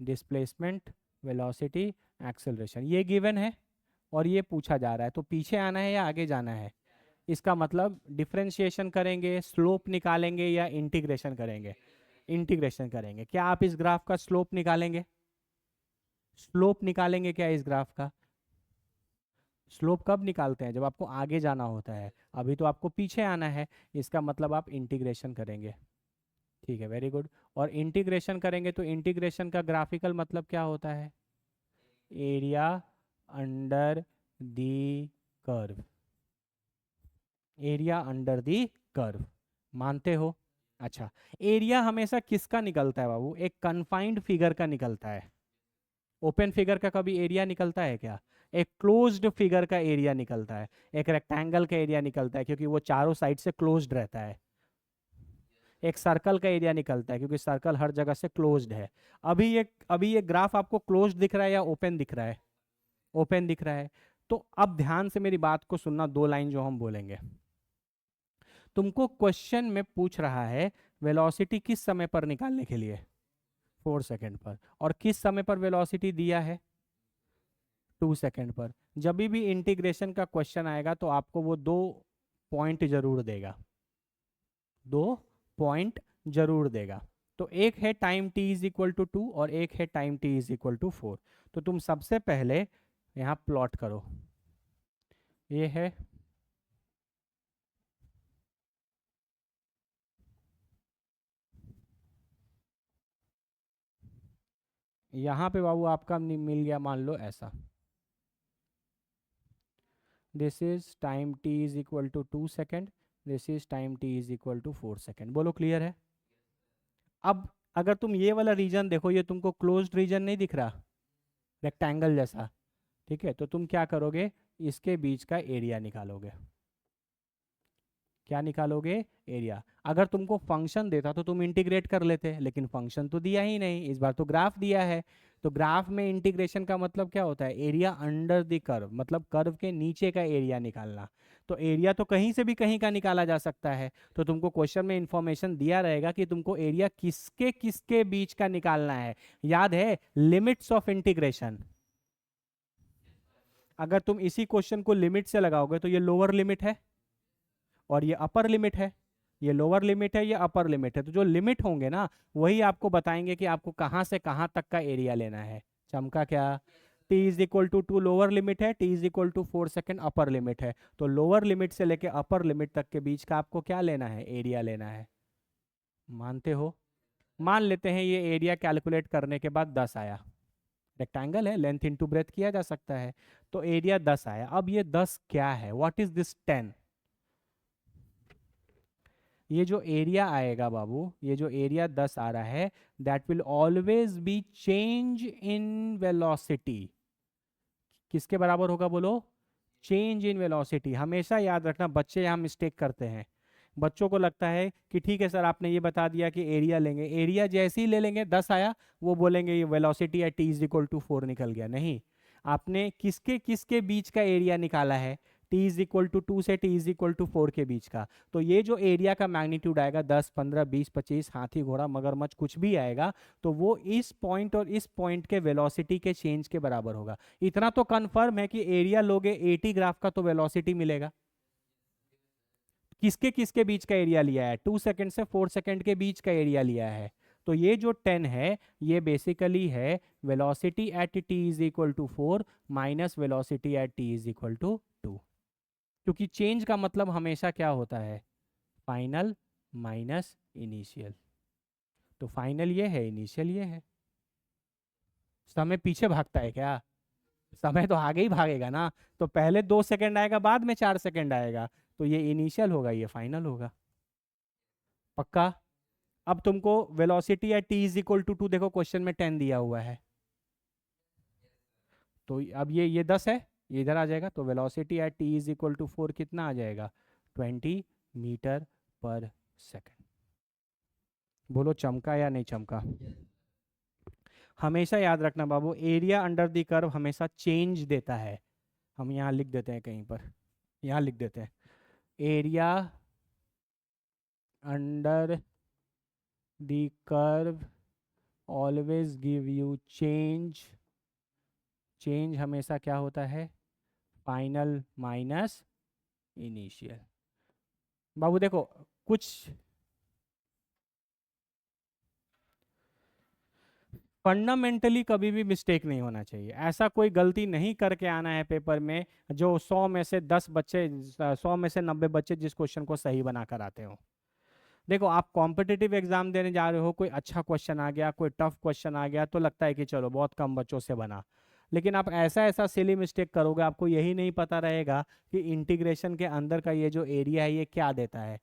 डिस्प्लेसमेंट, वेलोसिटी, एक्सेलरेशन, ये गिवन है और ये पूछा जा रहा है। तो पीछे आना है या आगे जाना है? इसका मतलब डिफरेंशिएशन करेंगे, स्लोप निकालेंगे या इंटीग्रेशन करेंगे? इंटीग्रेशन करेंगे। क्या आप इस ग्राफ का स्लोप निकालेंगे? स्लोप निकालेंगे क्या इस ग्राफ का? स्लोप कब निकालते हैं? जब आपको आगे जाना होता है। अभी तो आपको पीछे आना है, इसका मतलब आप इंटीग्रेशन करेंगे। ठीक है, वेरी गुड। और इंटीग्रेशन करेंगे तो इंटीग्रेशन का ग्राफिकल मतलब क्या होता है? Area under the curve. Area under the curve, मानते हो? अच्छा, एरिया हमेशा किसका निकलता है बाबू? एक कन्फाइंड फिगर का निकलता है। ओपन फिगर का कभी एरिया निकलता है क्या? एक क्लोज्ड फिगर का एरिया निकलता है। एक रेक्टेंगल का एरिया निकलता है क्योंकि वो चारों साइड से क्लोज्ड रहता है। एक सर्कल का एरिया निकलता है क्योंकि सर्कल हर जगह से क्लोज्ड है। अभी ये ग्राफ आपको क्लोज्ड दिख रहा है या ओपन दिख रहा है? ओपन दिख रहा है। तो अब ध्यान से मेरी बात को सुनना, दो लाइन जो हम बोलेंगे। तुमको क्वेश्चन में पूछ रहा है वेलोसिटी किस समय पर निकालने के लिए? 4 सेकंड पर। और किस समय पर वेलोसिटी दिया है? 2 सेकंड पर। जब भी इंटीग्रेशन का क्वेश्चन आएगा तो आपको वो दो पॉइंट जरूर देगा। दो पॉइंट जरूर देगा। तो एक है time t is equal to 2 और एक है time t is equal to 4। तो तुम सबसे पहले यहाँ प्लॉट करो। ये है यहाँ पे बाबू आपका मिल गया, मान लो ऐसा। This is time t is equal to 2 second, this is time t is equal to 4 second. बोलो क्लियर है? अब अगर तुम ये वाला रीजन देखो, ये तुमको क्लोज्ड रीजन नहीं दिख रहा, रेक्टेंगल जैसा? ठीक है, तो तुम क्या करोगे? इसके बीच का एरिया निकालोगे। क्या निकालोगे? एरिया। अगर तुमको फंक्शन देता तो तुम इंटीग्रेट कर लेते, लेकिन फंक्शन तो दिया ही नहीं, इस बार तो ग्राफ दिया है। तो ग्राफ में इंटीग्रेशन का मतलब क्या होता है? एरिया अंडर द कर्व, मतलब कर्व के नीचे का एरिया निकालना। तो एरिया तो कहीं से भी कहीं का निकाला जा सकता है। तो तुमको क्वेश्चन में इंफॉर्मेशन दिया रहेगा कि तुमको एरिया किसके किसके बीच का निकालना है। याद है लिमिट्स ऑफ इंटीग्रेशन? अगर तुम इसी क्वेश्चन को लिमिट से लगाओगे तो ये लोअर लिमिट है, और ये अपर लिमिट है, ये लोअर लिमिट है, ये अपर लिमिट है। तो जो लिमिट होंगे ना वही आपको बताएंगे कि आपको कहाँ से कहाँ तक का एरिया लेना है। चमका क्या? t is equal to 2 lower limit है, t is equal to 4 second upper limit है। तो लोअर लिमिट से लेके अपर लिमिट तक के बीच का आपको क्या लेना है? एरिया लेना है। मानते हो? मान लेते हैं ये एरिया कैलकुलेट करने के बाद 10 आया। रेक्टेंगल है, लेंथ इनटू ब्रेथ किया जा सकता है। तो एरिया 10 आया। अब ये 10 क्या है? What is this 10? ये जो एरिया आएगा बाबू, ये जो एरिया 10 आ रहा है, that will always be change in velocity. किसके बराबर होगा बोलो? Change in velocity. हमेशा याद रखना, बच्चे यहाँ मिस्टेक करते हैं। बच्चों को लगता है कि ठीक है सर आपने ये बता दिया कि एरिया लेंगे, एरिया जैसे ही ले लेंगे 10 आया वो बोलेंगे ये वेलोसिटी है, टी इज इक्वल टू 4 निकल गया। नहीं, आपने किसके किसके बीच का एरिया निकाला है? टी इज इक्वल टू 2 से टी इज इक्वल टू 4 के बीच का। तो ये जो एरिया का मैग्नीट्यूड आएगा 10, 15, 20, 25, हाथी घोड़ा मगरमच्छ कुछ भी आएगा, तो वो इस पॉइंट और इस पॉइंट के वेलोसिटी के चेंज के बराबर होगा। इतना तो कंफर्म है कि एरिया लोगे 80 ग्राफ का तो वेलोसिटी मिलेगा। किसके किसके बीच का एरिया लिया है? 2 सेकंड से 4 सेकंड के बीच का एरिया लिया है। तो ये जो 10 है ये बेसिकली है velocity at t is equal to 4 minus velocity at t is equal to 2। क्योंकि चेंज का मतलब हमेशा क्या होता है? Final minus initial. तो फाइनल ये है, इनिशियल ये है। समय पीछे भागता है क्या? समय तो आगे ही भागेगा ना। तो पहले 2 सेकंड आएगा, बाद में 4 सेकंड आएगा। तो ये इनिशियल होगा, ये फाइनल होगा। पक्का? अब तुमको velocity at T is equal to 2, देखो क्वेश्चन में 10 दिया हुआ है। तो अब ये 10 है, ये इधर आ जाएगा। तो velocity at T is equal to 4 कितना आ जाएगा? 20 मीटर पर सेकंड। बोलो चमका या नहीं चमका? हमेशा याद रखना बाबू, एरिया अंडर द कर्व हमेशा चेंज देता है। हम यहाँ लिख देते हैं कहीं पर, यहाँ लिख देते हैं area under the curve always give you change. Change हमेशा क्या होता है? Final minus initial. बाबू देखो कुछ फंडामेंटली कभी भी मिस्टेक नहीं होना चाहिए। ऐसा कोई गलती नहीं करके आना है पेपर में जो 100 में से 10 बच्चे, 100 में से 90 बच्चे जिस क्वेश्चन को सही बना कर आते हो। देखो आप कॉम्पिटिटिव एग्जाम देने जा रहे हो, कोई अच्छा क्वेश्चन आ गया, कोई टफ क्वेश्चन आ गया तो लगता है कि चलो बहुत कम बच्चों से बना। लेकिन आप ऐसा ऐसा सिली मिस्टेक करोगे, आपको यही नहीं पता रहेगा कि इंटीग्रेशन के अंदर का ये जो एरिया है ये क्या देता है।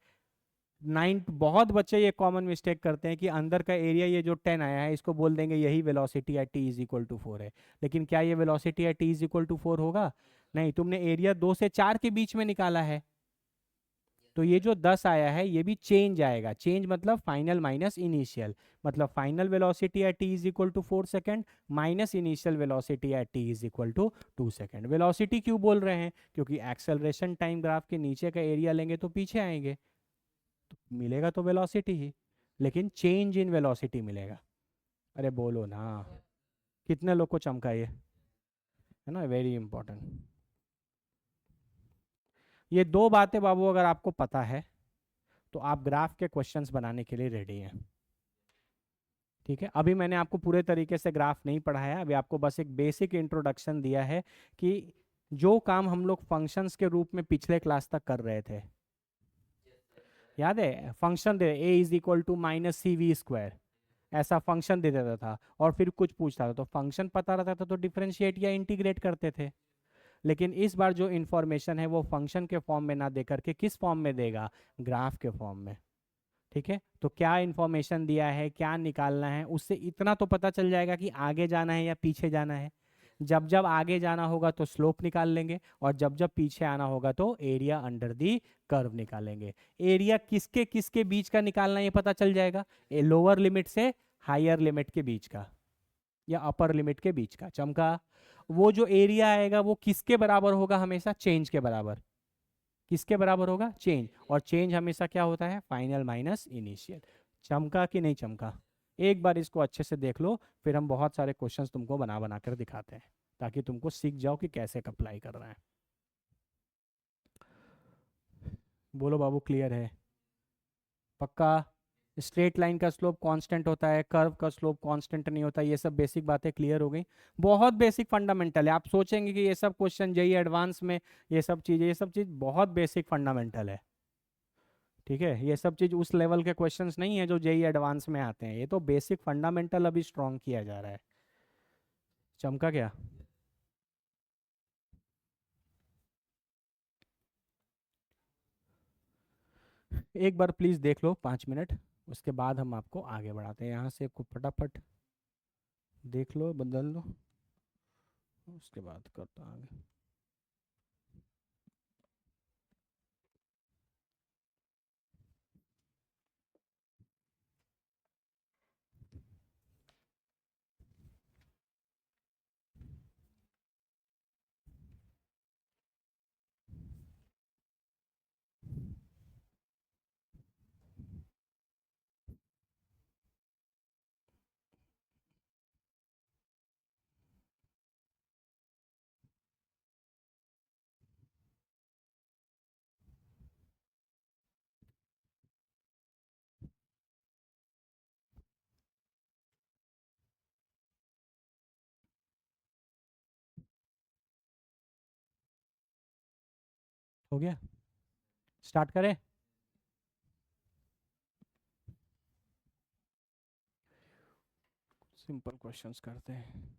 बहुत बच्चे ये कॉमन मिस्टेक करते हैं कि अंदर का एरिया ये जो 10 आया है इसको बोल देंगे यही velocity at T is equal to 4 है। लेकिन क्या ये velocity at T is equal to 4 होगा? नहीं, तुमने एरिया 2 से 4 के बीच में निकाला है। तो ये जो 10 आया है ये भी चेंज आएगा। चेंज मतलब फाइनल माइनस इनिशियल, मतलब final velocity at T is equal to 4 second minus initial velocity at T is equal to 2 second. Velocity क्यों बोल रहे हैं? क्योंकि एक्सेलरेशन टाइम ग्राफ के नीचे का एरिया लेंगे तो पीछे आएंगे, तो मिलेगा तो वेलोसिटी ही, लेकिन चेंज इन वेलोसिटी मिलेगा। अरे बोलो ना, कितने लोग को चमका ये? है ना, वेरी इंपॉर्टेंट। ये दो बातें बाबू अगर आपको पता है तो आप ग्राफ के क्वेश्चंस बनाने के लिए रेडी हैं। ठीक है, अभी मैंने आपको पूरे तरीके से ग्राफ नहीं पढ़ाया, अभी आपको बस एक बेसिक इंट्रोडक्शन दिया है कि जो काम हम लोग फंक्शंस के रूप में पिछले क्लास तक कर रहे थे, याद है? फंक्शन दे a is equal to minus c v square, ऐसा फंक्शन दे देता था और फिर कुछ पूछता था तो फंक्शन पता रहता था तो डिफरेंशिएट या इंटीग्रेट करते थे। लेकिन इस बार जो इंफॉर्मेशन है वो फंक्शन के फॉर्म में ना दे करके किस फॉर्म में देगा? ग्राफ के फॉर्म में। ठीक है, तो क्या इंफॉर्मेशन दिया है, क्या निकालना है, उससे इतना तो पता चल जाएगा कि आगे जाना है या पीछे जाना है। जब जब आगे जाना होगा तो स्लोप निकाल लेंगे और जब जब पीछे आना होगा तो एरिया अंडर दी कर्व निकालेंगे। एरिया किसके किसके बीच का निकालना ये पता चल जाएगा, लोअर लिमिट से हायर लिमिट के बीच का या अपर लिमिट के बीच का। चमका? वो जो एरिया आएगा वो किसके बराबर होगा? हमेशा चेंज के बराबर। किसके बराबर होगा? चेंज। और चेंज हमेशा क्या होता है? Final minus initial. चमका कि नहीं चमका? एक बार इसको अच्छे से देख लो, फिर हम बहुत सारे क्वेश्चंस तुमको बना बना कर दिखाते हैं ताकि तुमको सीख जाओ कि कैसे अप्लाई करना है। बोलो बाबू, क्लियर है? पक्का? स्ट्रेट लाइन का स्लोप कांस्टेंट होता है, कर्व का स्लोप कांस्टेंट नहीं होता, ये सब बेसिक बातें क्लियर हो गई। बहुत बेसिक फंडामेंटल है। आप सोचेंगे कि ये सब क्वेश्चन जेई एडवांस में, ये सब चीज़ बहुत बेसिक फंडामेंटल है। ठीक है, ये सब चीज़ उस लेवल के क्वेश्चंस नहीं है जो जेई एडवांस में आते हैं, ये तो बेसिक फंडामेंटल अभी स्ट्रॉन्ग किया जा रहा है। चमका क्या? एक बार प्लीज़ देख लो 5 मिनट, उसके बाद हम आपको आगे बढ़ाते हैं। यहाँ से फटाफट देख लो, बदल लो, उसके बाद करता हूँ आगे। हो गया? स्टार्ट करें? सिंपल क्वेश्चंस करते हैं।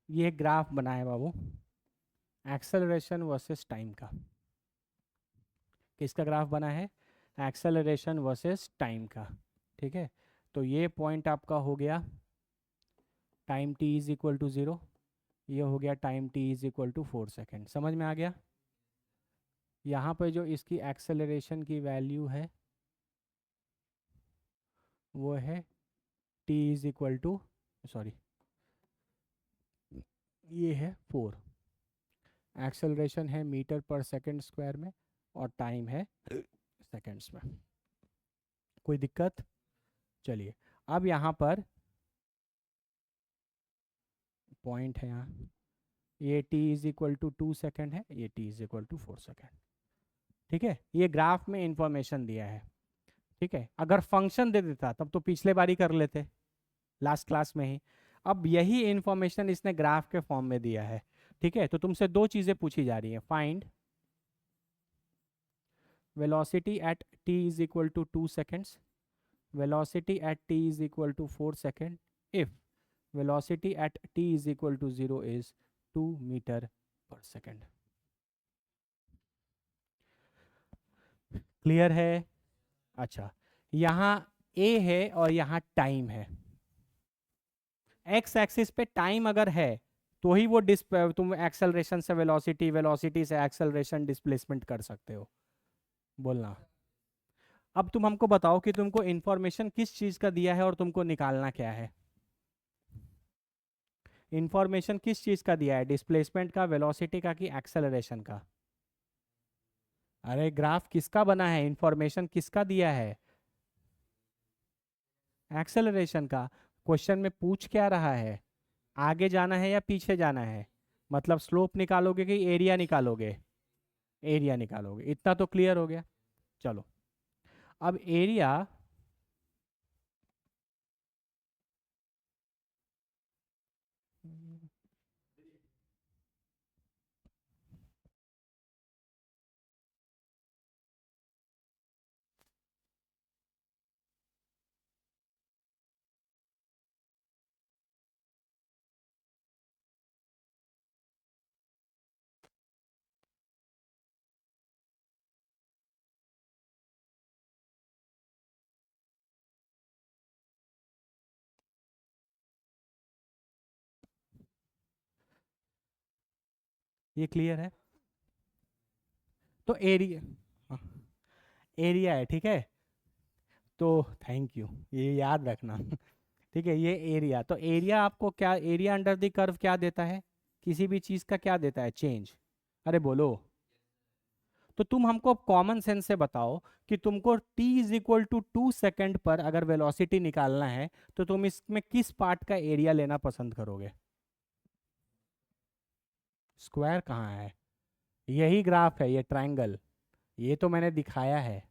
ये ग्राफ बना है बाबू, एक्सेलरेशन वर्सेस टाइम का। किसका ग्राफ बना है? एक्सेलरेशन वर्सेस टाइम का। ठीक है, तो ये पॉइंट आपका हो गया time t is equal to 0, ये हो गया time t is equal to 4 second. समझ में आ गया? यहाँ पर जो इसकी एक्सेलरेशन की वैल्यू है वो है t is equal to, sorry, ये है 4। एक्सेलरेशन है मीटर पर सेकंड स्क्वायर में और टाइम है सेकंड्स में। कोई दिक्कत? चलिए, अब यहाँ पर पॉइंट है, यहाँ ये t is equal to 2 second है, ये t is equal to 4 second. ठीक है, ये ग्राफ में इंफॉर्मेशन दिया है। ठीक है, अगर फंक्शन दे देता तब तो पिछले बार ही कर लेते, लास्ट क्लास में ही। अब यही इंफॉर्मेशन इसने ग्राफ के फॉर्म में दिया है। ठीक है, तो तुमसे दो चीजें पूछी जा रही हैं। Find velocity at t is equal to 2 seconds, velocity at t is equal to 4 second if velocity at t is equal to 0 is 2 meter per second। Clear है? अच्छा, यहाँ a है और यहाँ टाइम है। x एक्सिस पे टाइम अगर है तो ही वो तुम एक्सेलरेशन से वेलोसिटी, वेलोसिटी से एक्सेलरेशन, डिस्प्लेसमेंट कर सकते हो। बोलना। अब तुम हमको बताओ कि तुमको इंफॉर्मेशन किस चीज का दिया है और तुमको निकालना क्या है। इंफॉर्मेशन किस चीज का दिया है? डिस्प्लेसमेंट का, वेलोसिटी का, कि एक्सेलरेशन का? अरे ग्राफ किसका बना है? इंफॉर्मेशन किसका दिया है? एक्सेलरेशन का। क्वेश्चन में पूछ क्या रहा है? आगे जाना है या पीछे जाना है? मतलब स्लोप निकालोगे कि एरिया निकालोगे? एरिया निकालोगे, इतना तो क्लियर हो गया। चलो, अब एरिया, ये क्लियर है? तो एरिया, एरिया है, ठीक है। तो थैंक यू, ये याद रखना। ठीक है, ये एरिया, तो एरिया आपको क्या, एरिया अंडर द कर्व क्या देता है? किसी भी चीज़ का क्या देता है? चेंज। अरे बोलो। तो तुम हमको कॉमन सेंस से बताओ कि तुमको t is equal to 2 second पर अगर वेलोसिटी निकालना है तो तुम इसमें किस पार्ट का एरिया लेना पसंद करोगे? स्क्वायर कहाँ है? यही ग्राफ है, ये ट्रायंगल, ये तो मैंने दिखाया है।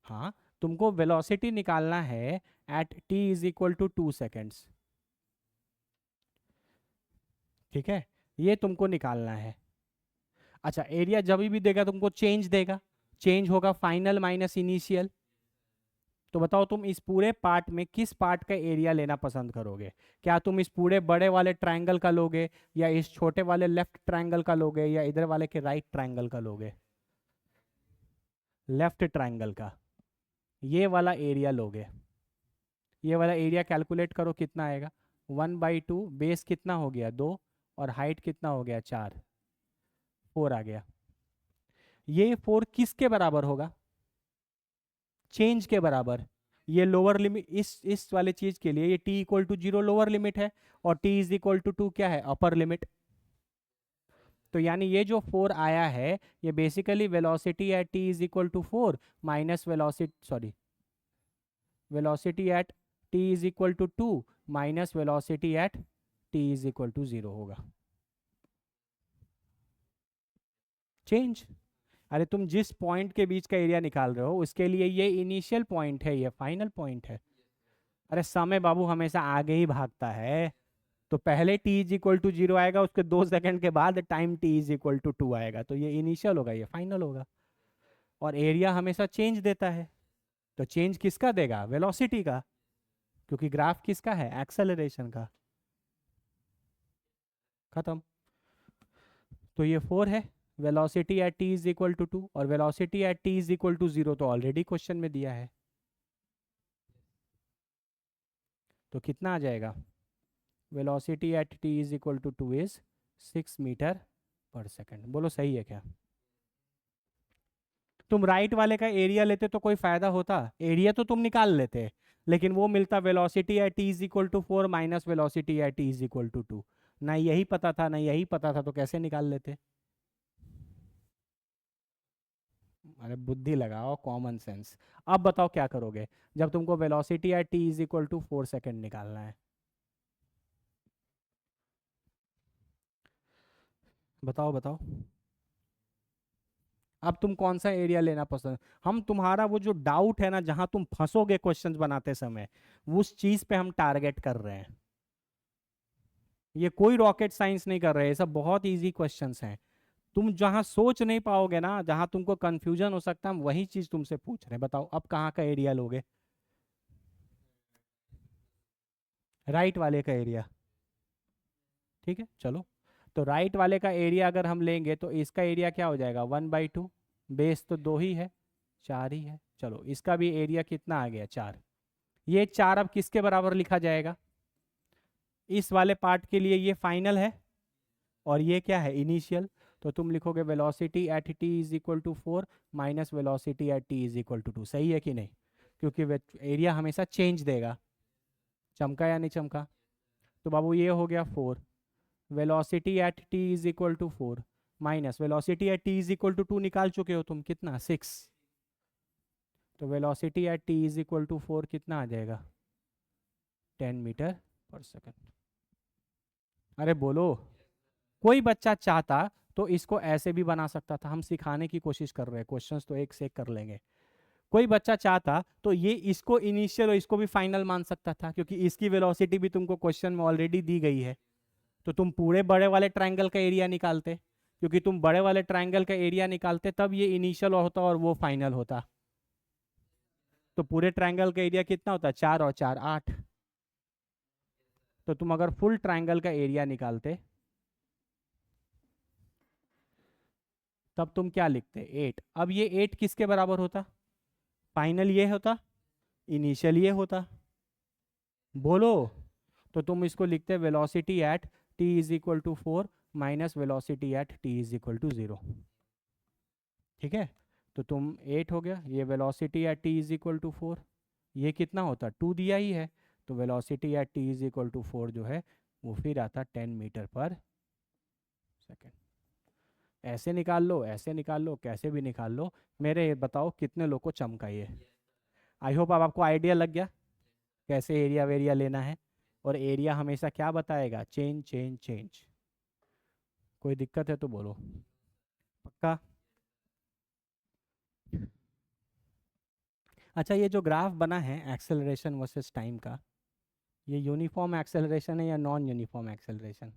हाँ, तुमको वेलोसिटी निकालना है at t is equal to 2 seconds. ठीक है, ये तुमको निकालना है। अच्छा, एरिया जब भी देगा तुमको चेंज देगा, चेंज होगा फाइनल माइनस इनिशियल। तो बताओ तुम इस पूरे पार्ट में किस पार्ट का एरिया लेना पसंद करोगे? क्या तुम इस पूरे बड़े वाले ट्रायंगल का लोगे, या इस छोटे वाले लेफ्ट ट्रायंगल का लोगे, या इधर वाले के राइट ट्रायंगल का लोगे? लेफ्ट ट्रायंगल का, ये वाला एरिया लोगे। ये वाला एरिया कैलकुलेट करो कितना आएगा। 1/2, बेस कितना हो गया 2, और हाइट कितना हो गया 4, 4 आ गया। ये 4 किसके बराबर होगा? चेंज के बराबर। ये लोअर लिमिट, इस वाले चीज के लिए ये t equal to 0 lower limit है, और t इज इक्वल टू 2 क्या है? Upper limit. तो यानी ये जो 4 आया है, ये basically velocity at t is equal to 4 minus velocity at t is equal to 2 minus velocity at t is equal to 0 होगा। चेंज। अरे तुम जिस पॉइंट के बीच का एरिया निकाल रहे हो उसके लिए ये इनिशियल पॉइंट है, ये फाइनल पॉइंट है। अरे समय बाबू हमेशा आगे ही भागता है। तो पहले t इज इक्वल टू 0 आएगा, उसके 2 सेकंड के बाद time t is equal to 2 आएगा, तो ये इनिशियल होगा, ये फाइनल होगा। और एरिया हमेशा चेंज देता है, तो चेंज किसका देगा? वेलोसिटी का, क्योंकि ग्राफ किसका है? एक्सेलरेशन का। खत्म। तो ये 4 है, velocity at t is equal to 2, और velocity at t is equal to 0 तो ऑलरेडी क्वेश्चन में दिया है। तो कितना आ जाएगा? Velocity at t is equal to 2 is 6 metre per second. बोलो सही है क्या? तुम राइट वाले का एरिया लेते तो कोई फायदा होता? एरिया तो तुम निकाल लेते, लेकिन वो मिलता velocity at t is equal to 4 minus velocity at t is equal to 2। ना यही पता था ना यही पता था, तो कैसे निकाल लेते? अरे बुद्धि लगाओ, कॉमन सेंस। अब बताओ क्या करोगे जब तुमको velocity at t is equal to 4 second निकालना है? बताओ बताओ। अब तुम कौन सा एरिया लेना पसंद? हम तुम्हारा वो जो डाउट है ना, जहां तुम फंसोगे क्वेश्चंस बनाते समय, उस चीज पे हम टारगेट कर रहे हैं। ये कोई रॉकेट साइंस नहीं कर रहे, ये सब बहुत इजी क्वेश्चंस हैं। तुम जहां सोच नहीं पाओगे ना, जहां तुमको कंफ्यूजन हो सकता है, हम वही चीज तुमसे पूछ रहे हैं। बताओ अब कहाँ का एरिया लोगे? राइट वाले का एरिया। ठीक है चलो। तो राइट वाले का एरिया अगर हम लेंगे तो इसका एरिया क्या हो जाएगा? 1/2, बेस तो 2 ही है, 4 ही है। चलो इसका भी एरिया कितना आ गया? 4। ये 4 अब किसके बराबर लिखा जाएगा? इस वाले पार्ट के लिए ये फाइनल है, और ये क्या है? इनिशियल। तो तुम लिखोगे velocity at t is equal to 4 minus velocity at t is equal to 2। सही है कि नहीं? क्योंकि एरिया हमेशा चेंज देगा। चमका या नहीं चमका? तो बाबू ये हो गया 4, velocity at t is equal to 4 minus velocity at t is equal to 2 निकाल चुके हो तुम, कितना? 6। तो velocity at t is equal to 4 कितना आ जाएगा? 10 मीटर पर सेकंड। अरे बोलो। कोई बच्चा चाहता तो इसको ऐसे भी बना सकता था, हम सिखाने की कोशिश कर रहे हैं, क्वेश्चंस तो एक से एक कर लेंगे। कोई बच्चा चाहता तो ये इसको इनिशियल और इसको भी फाइनल मान सकता था, क्योंकि इसकी वेलोसिटी भी तुमको क्वेश्चन में ऑलरेडी दी गई है। तो तुम पूरे बड़े वाले ट्रायंगल का एरिया निकालते, क्योंकि तुम बड़े वाले ट्रायंगल का एरिया निकालते तब ये इनिशियल होता और वो फाइनल होता। तो पूरे ट्रायंगल का एरिया कितना होता? 4 और 4 8। तो तुम अगर फुल ट्रायंगल का एरिया निकालते तब तुम क्या लिखते? 8। अब ये 8 किसके बराबर होता? फाइनल ये होता, इनिशियल ये होता। बोलो। तो तुम इसको लिखते velocity at t is equal to 4 minus velocity at t is equal to 0। ठीक है, तो तुम 8 हो गया, ये velocity at t is equal to 4, ये कितना होता? 2 दिया ही है, तो velocity at t is equal to 4 जो है वो फिर आता 10 मीटर पर सेकेंड। ऐसे निकाल लो, ऐसे निकाल लो, कैसे भी निकाल लो, मेरे बताओ कितने लोग को चमका ये। आई होप अब आपको आइडिया लग गया कैसे एरिया वेरिया लेना है। और एरिया हमेशा क्या बताएगा, चेंज चेंज चेंज। कोई दिक्कत है तो बोलो। पक्का? अच्छा, ये जो ग्राफ बना है एक्सेलरेशन वर्सेस टाइम का, ये यूनिफॉर्म एक्सेलरेशन है या non uniform acceleration?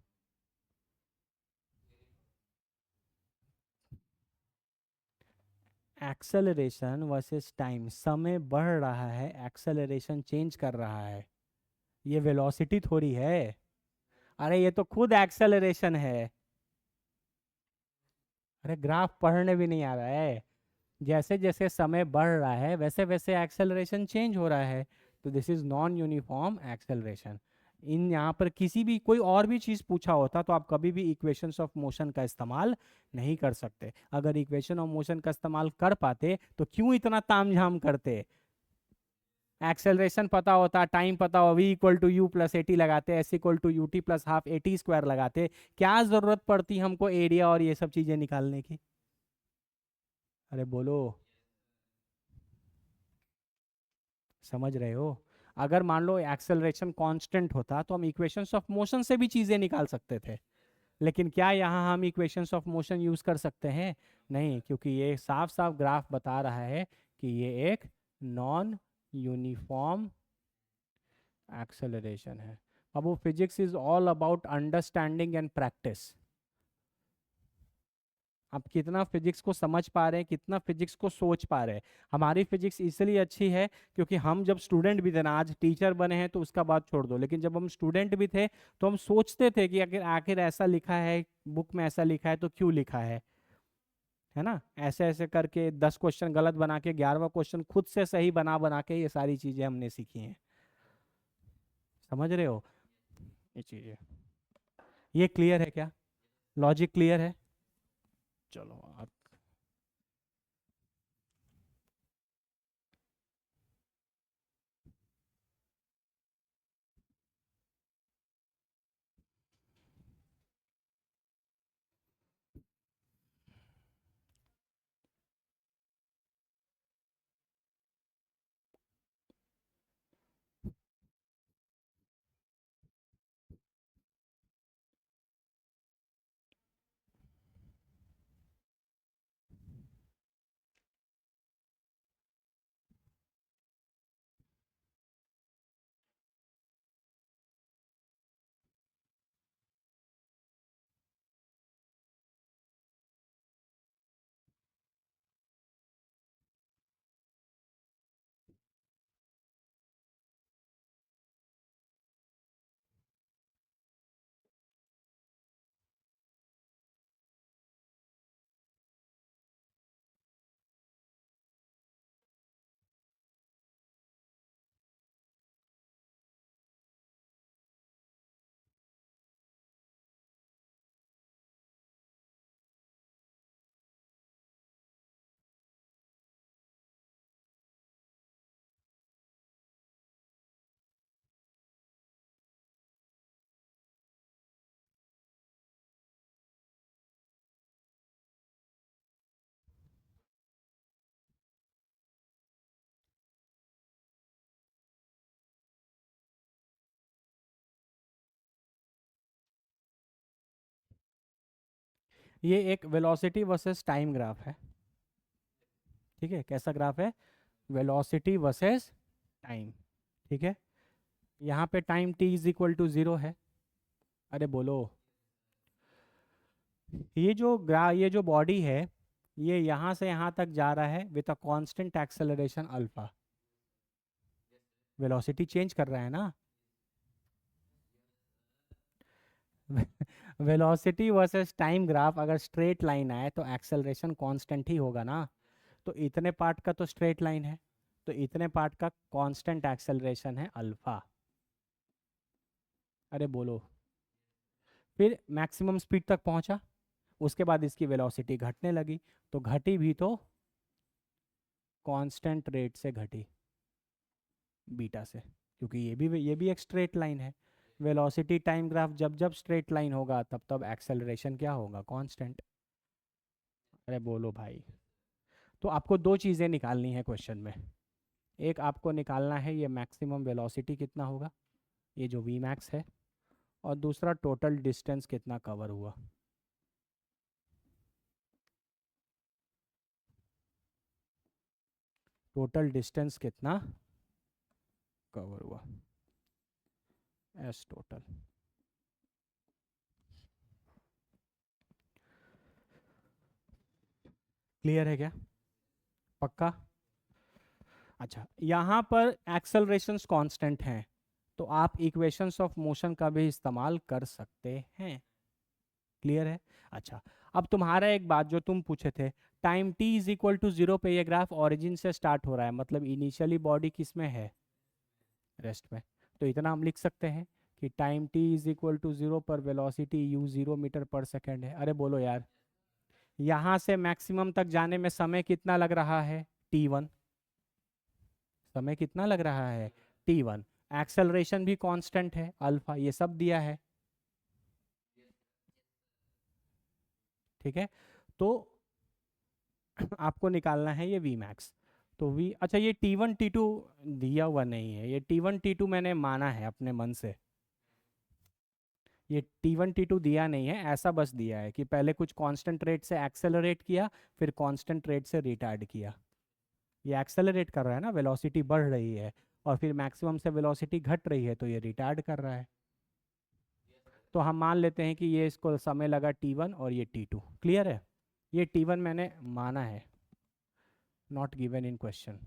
Acceleration versus time, समय बढ़ रहा है, एक्सेलरेशन चेंज कर रहा है, ये वेलोसिटी थोड़ी है। अरे ये तो खुद एक्सेलरेशन है। अरे ग्राफ पढ़ने भी नहीं आ रहा है। जैसे जैसे समय बढ़ रहा है वैसे वैसे एक्सेलरेशन चेंज हो रहा है। तो this is non uniform acceleration. इन यहाँ पर किसी भी कोई और भी चीज़ पूछा होता तो आप कभी भी इक्वेशंस ऑफ मोशन का इस्तेमाल नहीं कर सकते। अगर इक्वेशन ऑफ मोशन का इस्तेमाल कर पाते तो क्यों इतना तामझाम करते। एक्सेलरेशन पता होता, टाइम पता हो, v equal to u plus a t लगाते, s equal to U T plus half A T square लगाते, क्या ज़रूरत पड़ती हमको एरिया और ये सब चीज़ें निकालने की। अरे बोलो, समझ रहे हो। अगर मान लो एक्सेलरेशन कांस्टेंट होता तो हम इक्वेशंस ऑफ मोशन से भी चीज़ें निकाल सकते थे। लेकिन क्या यहाँ हम इक्वेशंस ऑफ मोशन यूज़ कर सकते हैं? नहीं, क्योंकि ये साफ साफ ग्राफ बता रहा है कि ये एक नॉन यूनिफॉर्म एक्सेलरेशन है। अब वो physics is all about understanding and practice. आप कितना फिजिक्स को समझ पा रहे हैं, कितना फिजिक्स को सोच पा रहे हैं। हमारी फिजिक्स इसलिए अच्छी है क्योंकि हम जब स्टूडेंट भी थे ना, आज टीचर बने हैं तो उसका बात छोड़ दो, लेकिन जब हम स्टूडेंट भी थे तो हम सोचते थे कि अगर आखिर ऐसा लिखा है, बुक में ऐसा लिखा है तो क्यों लिखा है ना। ऐसे ऐसे करके 10 क्वेश्चन गलत बना के 11वां क्वेश्चन खुद से सही बना बना के ये सारी चीजें हमने सीखी हैं। समझ रहे हो ये चीजें। ये क्लियर है क्या? लॉजिक क्लियर है? चलो आप। ये एक वेलोसिटी वर्सेस टाइम ग्राफ है। ठीक है, कैसा ग्राफ है? Velocity versus time. ठीक है, यहाँ पे time t is equal to 0 है। अरे बोलो। ये जो बॉडी है, ये यहाँ से यहाँ तक जा रहा है with a constant acceleration alpha. Velocity change कर रहा है ना। वेलोसिटी वर्सेस टाइम ग्राफ अगर स्ट्रेट लाइन आए तो एक्सेलरेशन कांस्टेंट ही होगा ना। तो इतने पार्ट का तो स्ट्रेट लाइन है, तो इतने पार्ट का कांस्टेंट एक्सेलरेशन है अल्फा। अरे बोलो। फिर मैक्सिमम स्पीड तक पहुंचा, उसके बाद इसकी वेलोसिटी घटने लगी, तो घटी भी तो कांस्टेंट रेट से घटी, बीटा से, क्योंकि ये भी एक स्ट्रेट लाइन है। वेलोसिटी टाइम ग्राफ जब जब स्ट्रेट लाइन होगा तब तब एक्सेलरेशन क्या होगा, कांस्टेंट। अरे बोलो भाई। तो आपको दो चीज़ें निकालनी है क्वेश्चन में। एक आपको निकालना है ये मैक्सिमम वेलोसिटी कितना होगा, ये जो वी मैक्स है, और दूसरा टोटल डिस्टेंस कितना कवर हुआ। टोटल डिस्टेंस कितना कवर हुआ, एस टोटल। क्लियर है क्या, पक्का। अच्छा, यहाँ पर एक्सेलरेशंस कांस्टेंट हैं, तो आप इक्वेशंस ऑफ मोशन का भी इस्तेमाल कर सकते हैं। क्लियर है। अच्छा, अब तुम्हारा एक बात जो तुम पूछे थे, time t is equal to 0 पे ये ग्राफ ओरिजिन से स्टार्ट हो रहा है, मतलब इनिशियली बॉडी किस में है, रेस्ट में। तो इतना हम लिख सकते हैं कि time t is equal to 0 पर velocity u 0 metre per second है। अरे बोलो यार, यहाँ से मैक्सिमम तक जाने में समय कितना लग रहा है, t1। समय कितना लग रहा है, t1। एक्सेलरेशन भी कांस्टेंट है अल्फा, ये सब दिया है। ठीक है, तो आपको निकालना है ये वी मैक्स। तो वी, अच्छा ये T1 T2 दिया हुआ नहीं है, ये T1 T2 मैंने माना है अपने मन से। ये T1 T2 दिया नहीं है, ऐसा बस दिया है कि पहले कुछ कांस्टेंट रेट से एक्सेलरेट किया, फिर कांस्टेंट रेट से रिटार्ड किया। ये एक्सेलरेट कर रहा है ना, वेलोसिटी बढ़ रही है, और फिर मैक्सिमम से वेलोसिटी घट रही है, तो ये रिटार्ड कर रहा है। तो हम मान लेते हैं कि ये इसको समय लगा T1 और ये T2। क्लियर है, ये T1 मैंने माना है, नॉट गिवन इन क्वेश्चन।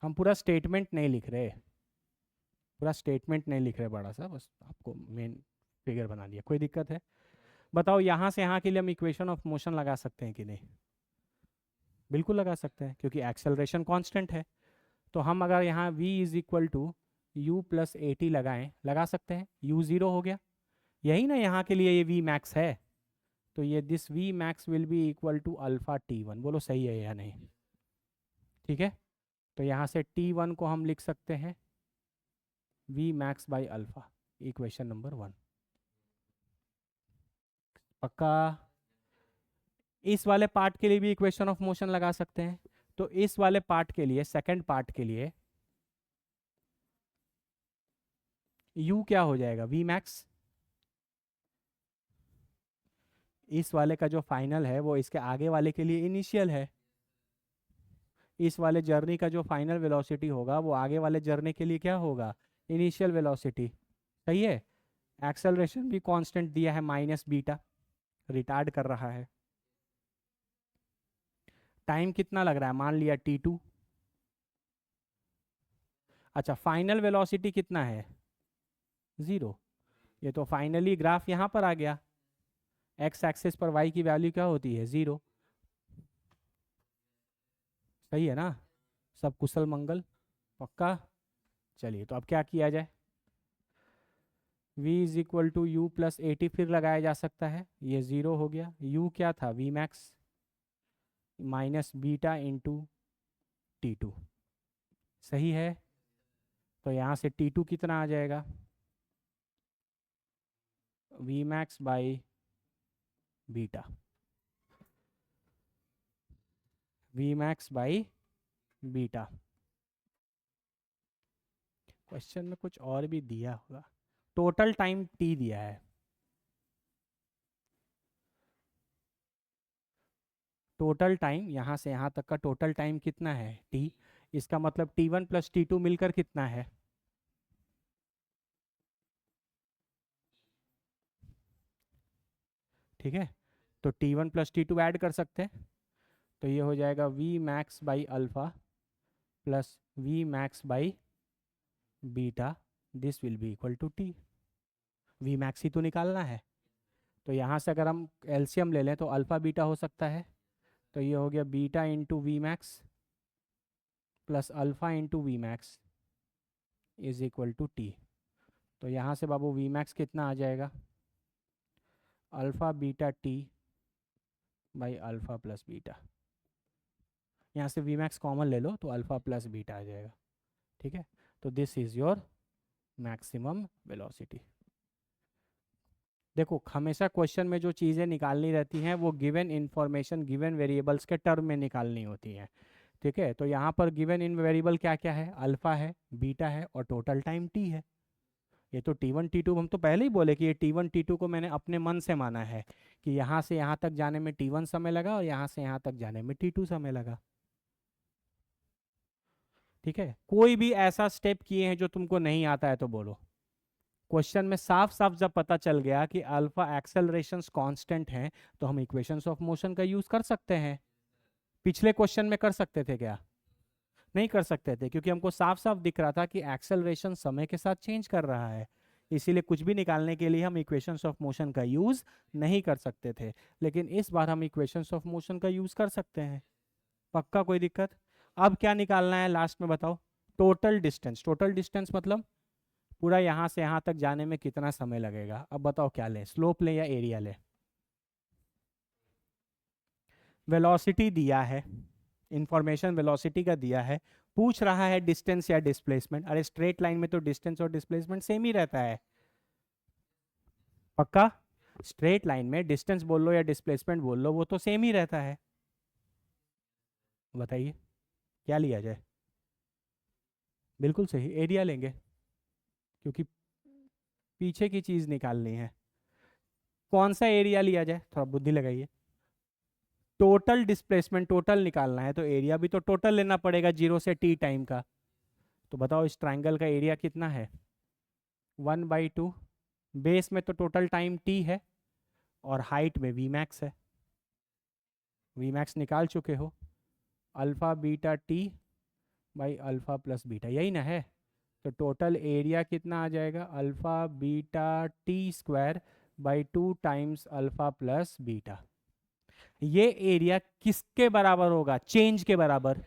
हम पूरा स्टेटमेंट नहीं लिख रहे, पूरा स्टेटमेंट नहीं लिख रहे बड़ा सा, बस आपको मेन फिगर बना दिया। कोई दिक्कत है, बताओ। यहाँ से यहाँ के लिए हम इक्वेशन ऑफ मोशन लगा सकते हैं कि नहीं, बिल्कुल लगा सकते हैं, क्योंकि एक्सेलरेशन कांस्टेंट है। तो हम अगर यहाँ v is equal to u plus a t लगाएं, लगा सकते हैं, u 0 हो गया, यही ना यहाँ के लिए ये v मैक्स है। तो ये this v max will be equal to alpha t1। बोलो सही है या नहीं। ठीक है, तो यहाँ से t1 को हम लिख सकते हैं v max by alpha, equation number 1। पक्का। इस वाले पार्ट के लिए भी इक्वेशन ऑफ मोशन लगा सकते हैं। तो इस वाले पार्ट के लिए, सेकंड पार्ट के लिए u क्या हो जाएगा, v मैक्स। इस वाले का जो फाइनल है वो इसके आगे वाले के लिए इनिशियल है। इस वाले जर्नी का जो फाइनल वेलोसिटी होगा वो आगे वाले जर्नी के लिए क्या होगा, इनिशियल वेलोसिटी। सही है। एक्सेलरेशन भी कांस्टेंट दिया है, माइनस बीटा, रिटार्ड कर रहा है। टाइम कितना लग रहा है, मान लिया t2। अच्छा, फाइनल वेलोसिटी कितना है, 0। ये तो फाइनली ग्राफ यहाँ पर आ गया, एक्स एक्सिस पर y की वैल्यू क्या होती है, 0। सही है ना, सब कुशल मंगल, पक्का। चलिए, तो अब क्या किया जाए, v is equal to u plus a t फिर लगाया जा सकता है, ये 0 हो गया। u क्या था, v max minus beta into T2। सही है। तो यहाँ से T2 कितना आ जाएगा, v max by beta, v max by beta. Question में कुछ और भी दिया होगा, टोटल टाइम t दिया है। टोटल टाइम यहाँ से यहाँ तक का टोटल टाइम कितना है, t। इसका मतलब T1 प्लस T2 मिलकर कितना है, ठीक है। तो T1 प्लस T2 ऐड कर सकते हैं, तो ये हो जाएगा v max by alpha plus v max by beta, this will be equal to t। v max ही तो निकालना है, तो यहाँ से अगर हम एलसीएम ले लें तो अल्फा बीटा हो सकता है। तो ये हो गया beta into v max plus alpha into v max is equal to t. तो यहाँ से बाबू वी मैक्स कितना आ जाएगा, alpha beta t by alpha plus beta. यहाँ से वी मैक्स कॉमन ले लो तो अल्फा प्लस बीटा आ जाएगा। ठीक है, तो this is your maximum velocity. देखो हमेशा क्वेश्चन में जो चीज़ें निकालनी रहती हैं वो गिवन इंफॉर्मेशन गिवन वेरिएबल्स के टर्म में निकालनी होती हैं। ठीक है, तो यहाँ पर गिवन इन वेरिएबल क्या क्या है, अल्फा है, बीटा है और टोटल टाइम टी है। ये तो T1 T2 हम तो पहले ही बोले कि ये T1 T2 को मैंने अपने मन से माना है कि यहाँ से यहाँ तक जाने में T1 समय लगा और यहाँ से यहाँ तक जाने में T2 समय लगा। ठीक है, कोई भी ऐसा स्टेप किए हैं जो तुमको नहीं आता है तो बोलो। क्वेश्चन में साफ साफ जब पता चल गया कि अल्फा एक्सेलरेशंस कांस्टेंट हैं तो हम इक्वेशंस ऑफ मोशन का यूज कर सकते हैं। पिछले क्वेश्चन में कर सकते थे क्या? नहीं कर सकते थे, क्योंकि हमको साफ साफ दिख रहा था कि एक्सेलरेशन समय के साथ चेंज कर रहा है। इसीलिए कुछ भी निकालने के लिए हम इक्वेशंस ऑफ मोशन का यूज नहीं कर सकते थे, लेकिन इस बार हम इक्वेशंस ऑफ मोशन का यूज कर सकते हैं। पक्का, कोई दिक्कत? अब क्या निकालना है लास्ट में बताओ? Total distance. टोटल डिस्टेंस मतलब पूरा यहाँ से यहाँ तक जाने में कितना समय लगेगा। अब बताओ क्या लें, स्लोप लें या एरिया लें? वेलोसिटी दिया है, इंफॉर्मेशन वेलोसिटी का दिया है, पूछ रहा है डिस्टेंस या डिस्प्लेसमेंट। अरे स्ट्रेट लाइन में तो डिस्टेंस और डिस्प्लेसमेंट सेम ही रहता है। पक्का? स्ट्रेट लाइन में डिस्टेंस बोल लो या डिस्प्लेसमेंट बोल लो वो तो सेम ही रहता है। बताइए क्या लिया जाए? बिल्कुल सही, एरिया लेंगे, क्योंकि पीछे की चीज निकालनी है। कौन सा एरिया लिया जाए, थोड़ा बुद्धि लगाइए। टोटल डिस्प्लेसमेंट, टोटल निकालना है तो एरिया भी तो टोटल लेना पड़ेगा 0 से t टाइम का। तो बताओ इस ट्राइंगल का एरिया कितना है? 1/2। बेस में तो टोटल टाइम t है और हाइट में वी मैक्स है। वी मैक्स निकाल चुके हो, alpha beta t by alpha plus beta, यही ना है? तो टोटल एरिया कितना आ जाएगा? Alpha beta T square by 2 times alpha plus beta. ये एरिया किसके बराबर होगा? चेंज के बराबर।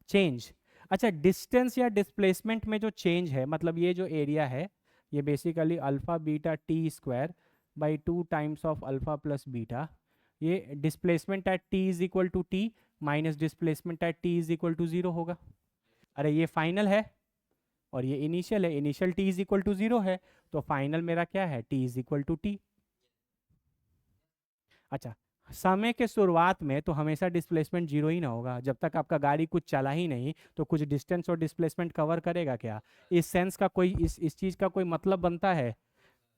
चेंज। अच्छा, डिस्टेंस या डिस्प्लेसमेंट में जो चेंज है, मतलब ये जो एरिया है ये basically alpha beta T square by 2 times of alpha plus beta. ये displacement at T is equal to T minus displacement at T is equal to 0 होगा। अरे ये फाइनल है और ये इनिशियल है, initial t is equal to 0 है, तो फाइनल मेरा क्या है? T is equal to t. अच्छा, समय के शुरुआत में तो हमेशा डिस्प्लेसमेंट 0 ही ना होगा, जब तक आपका गाड़ी कुछ चला ही नहीं तो कुछ डिस्टेंस और डिस्प्लेसमेंट कवर करेगा क्या? इस सेंस का कोई इस चीज का कोई मतलब बनता है?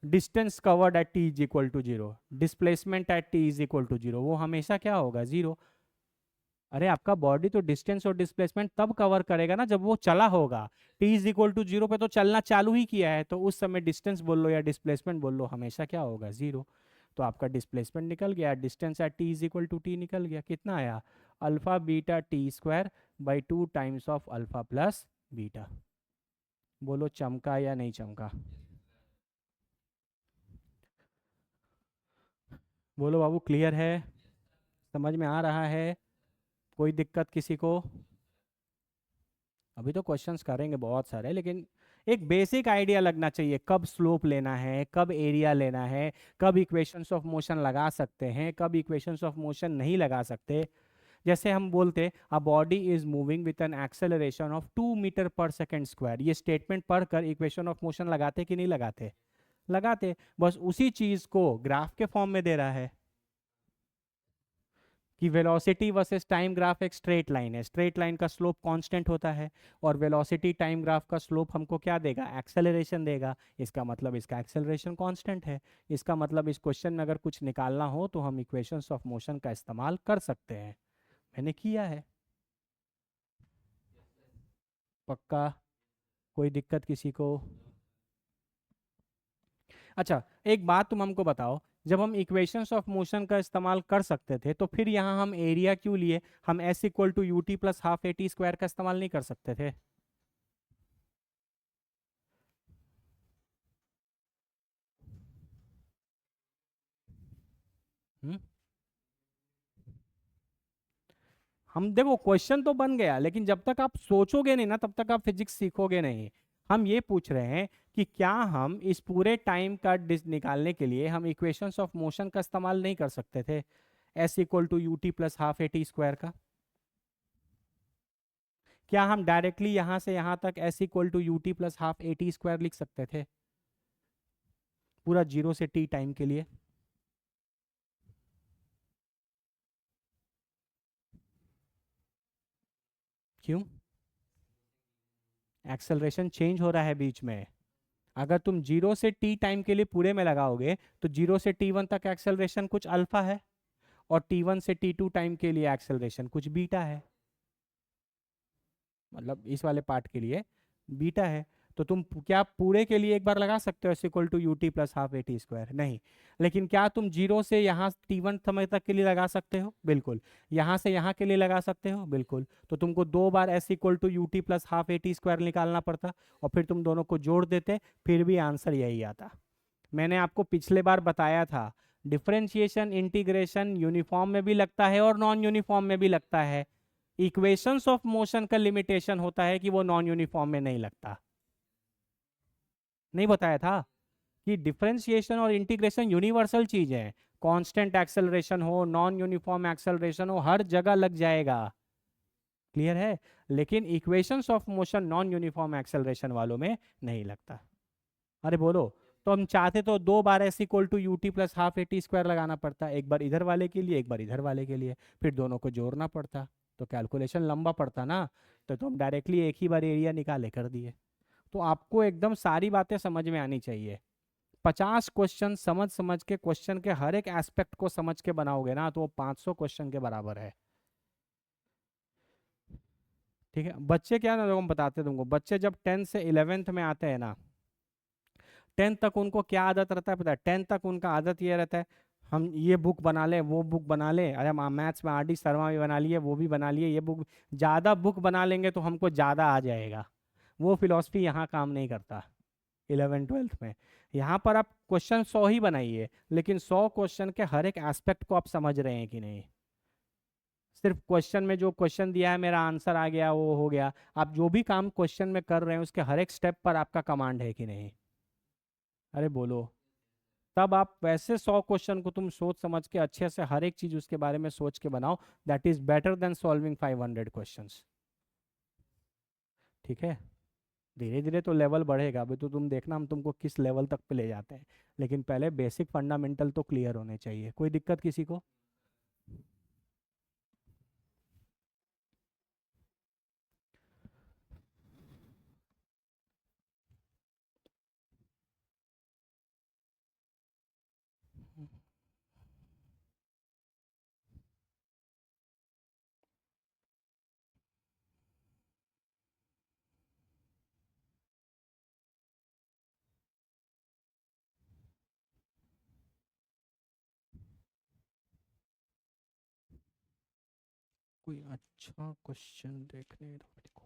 Distance covered at T is equal to 0, displacement at T is equal to 0, वो हमेशा क्या होगा? 0। अरे आपका बॉडी तो डिस्टेंस और डिस्प्लेसमेंट तब कवर करेगा ना जब वो चला होगा। टी इज इक्वल टू 0 पे तो चलना चालू ही किया है, तो उस समय डिस्टेंस बोल लो या डिस्प्लेसमेंट बोल लो हमेशा क्या होगा? 0। तो आपका डिस्प्लेसमेंट निकल गया, distance at T is equal to t निकल गया। कितना आया? Alpha beta T square by 2 times of alpha plus beta. बोलो चमका या नहीं चमका? बोलो बाबू, क्लियर है? समझ में आ रहा है? कोई दिक्कत किसी को? अभी तो क्वेश्चंस करेंगे बहुत सारे, लेकिन एक बेसिक आइडिया लगना चाहिए कब स्लोप लेना है, कब एरिया लेना है, कब इक्वेशंस ऑफ मोशन लगा सकते हैं, कब इक्वेशंस ऑफ मोशन नहीं लगा सकते। जैसे हम बोलते a body is moving with an acceleration of 2 metre per second square, ये स्टेटमेंट पढ़कर इक्वेशन ऑफ मोशन लगाते कि नहीं लगाते? लगाते। बस उसी चीज को ग्राफ के फॉर्म में दे रहा है कि वेलोसिटी वर्सेस टाइम ग्राफ एक स्ट्रेट लाइन है, स्ट्रेट लाइन का स्लोप कांस्टेंट होता है और वेलोसिटी टाइम ग्राफ का स्लोप हमको क्या देगा? एक्सेलरेशन देगा। इसका मतलब इसका एक्सेलरेशन कांस्टेंट है। इसका मतलब इस क्वेश्चन में अगर कुछ निकालना हो तो हम इक्वेशंस ऑफ मोशन का इस्तेमाल कर सकते हैं। मैंने किया है। पक्का? कोई दिक्कत किसी को? अच्छा, एक बात तुम हमको बताओ, जब हम इक्वेशंस ऑफ मोशन का इस्तेमाल कर सकते थे तो फिर यहाँ हम एरिया क्यों लिए? हम s equal to U T plus half A T square का इस्तेमाल नहीं कर सकते थे? हम्म? हम देखो क्वेश्चन तो बन गया, लेकिन जब तक आप सोचोगे नहीं ना तब तक आप फिजिक्स सीखोगे नहीं। हम ये पूछ रहे हैं कि क्या हम इस पूरे टाइम का निकालने के लिए हम इक्वेशंस ऑफ मोशन का इस्तेमाल नहीं कर सकते थे? S equal to U T plus half A T square का। क्या हम डायरेक्टली यहाँ से यहाँ तक s equal to U T plus half A T square लिख सकते थे, पूरा जीरो से टी टाइम के लिए? क्यों? एक्सेलरेशन चेंज हो रहा है बीच में। अगर तुम जीरो से टी टाइम के लिए पूरे में लगाओगे तो जीरो से टी वन तक एक्सेलरेशन कुछ अल्फा है, और टी वन से टी टू टाइम के लिए एक्सेलरेशन कुछ बीटा है, मतलब इस वाले पार्ट के लिए बीटा है। तो तुम क्या पूरे के लिए एक बार लगा सकते हो S equal to U T plus half A T square? नहीं। लेकिन क्या तुम जीरो से यहाँ टी वन समय तक के लिए लगा सकते हो? बिल्कुल। यहाँ से यहाँ के लिए लगा सकते हो? बिल्कुल। तो तुमको दो बार S equal to U T plus half A T square निकालना पड़ता, और फिर तुम दोनों को जोड़ देते, फिर भी आंसर यही आता। मैंने आपको पिछले बार बताया था, डिफरेंशिएशन इंटीग्रेशन यूनिफॉर्म में भी लगता है और नॉन यूनिफॉर्म में भी लगता है। इक्वेशंस ऑफ मोशन का लिमिटेशन होता है कि वो नॉन यूनिफॉर्म में नहीं लगता। नहीं बताया था कि डिफरेंशिएशन और इंटीग्रेशन यूनिवर्सल चीज है। कांस्टेंट एक्सेलरेशन हो, नॉन यूनिफॉर्म एक्सेलरेशन हो, हर जगह लग जाएगा। क्लियर है? लेकिन equations of motion non uniform acceleration वालों में नहीं लगता। अरे बोलो। तो हम चाहते तो दो बार S equal to U T plus half A T square लगाना पड़ता, एक बार इधर वाले के लिए, एक बार इधर वाले के लिए, फिर दोनों को जोड़ना पड़ता, तो कैलकुलेशन लंबा पड़ता ना। तो हम डायरेक्टली एक ही बार एरिया निकाले कर दिए। तो आपको एकदम सारी बातें समझ में आनी चाहिए। 50 क्वेश्चन समझ समझ के, क्वेश्चन के हर एक एस्पेक्ट को समझ के बनाओगे ना, तो वो 500 क्वेश्चन के बराबर है। ठीक है? बच्चे क्या ना, हम बताते हैं तुमको, बच्चे जब 10 से 11th में आते हैं ना, 10th तक उनको क्या आदत रहता है पता है? 10th तक उनका आदत ये रहता है, हम ये बुक बना ले, वो बुक बना ले, अरे हम मैथ्स में आर डी शर्मा भी बना लिए, वो भी बना लिए, ये बुक, ज़्यादा बुक बना लेंगे तो हमको ज़्यादा आ जाएगा। वो फिलॉसफी यहाँ काम नहीं करता 11th 12th में। यहाँ पर आप क्वेश्चन 100 ही बनाइए, लेकिन 100 क्वेश्चन के हर एक एस्पेक्ट को आप समझ रहे हैं कि नहीं? सिर्फ क्वेश्चन में जो क्वेश्चन दिया है मेरा आंसर आ गया वो हो गया, आप जो भी काम क्वेश्चन में कर रहे हैं उसके हर एक स्टेप पर आपका कमांड है कि नहीं? अरे बोलो। तब आप वैसे 100 क्वेश्चन को तुम सोच समझ के अच्छे से हर एक चीज उसके बारे में सोच के बनाओ। That is better than solving 500 questions. ठीक है? धीरे धीरे तो लेवल बढ़ेगा, अभी तो तुम देखना हम तुमको किस लेवल तक पे ले जाते हैं, लेकिन पहले बेसिक फंडामेंटल तो क्लियर होने चाहिए। कोई दिक्कत किसी को? कोई अच्छा क्वेश्चन देखने दो मेरे को।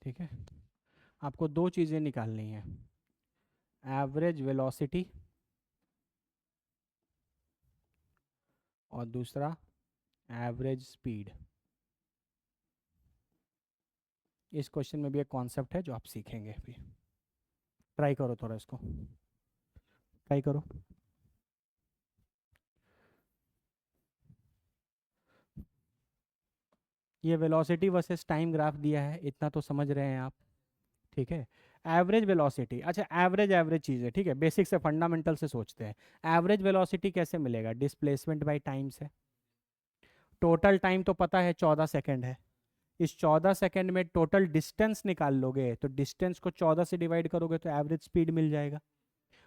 ठीक है, आपको दो चीज़ें निकालनी है, एवरेज वेलोसिटी और दूसरा एवरेज स्पीड। इस क्वेश्चन में भी एक कॉन्सेप्ट है जो आप सीखेंगे भी। ट्राई करो थोड़ा इसको, ट्राई करो। ये वेलोसिटी वर्सेस टाइम ग्राफ दिया है, इतना तो समझ रहे हैं आप, ठीक है। एवरेज वेलोसिटी, अच्छा एवरेज एवरेज चीज़ है, ठीक है, बेसिक से फंडामेंटल से सोचते हैं। एवरेज वेलोसिटी कैसे मिलेगा? डिस्प्लेसमेंट बाय टाइम से। टोटल टाइम तो पता है 14 सेकेंड है, इस 14 सेकेंड में टोटल डिस्टेंस निकाल लोगे तो डिस्टेंस को 14 से डिवाइड करोगे तो एवरेज स्पीड मिल जाएगा।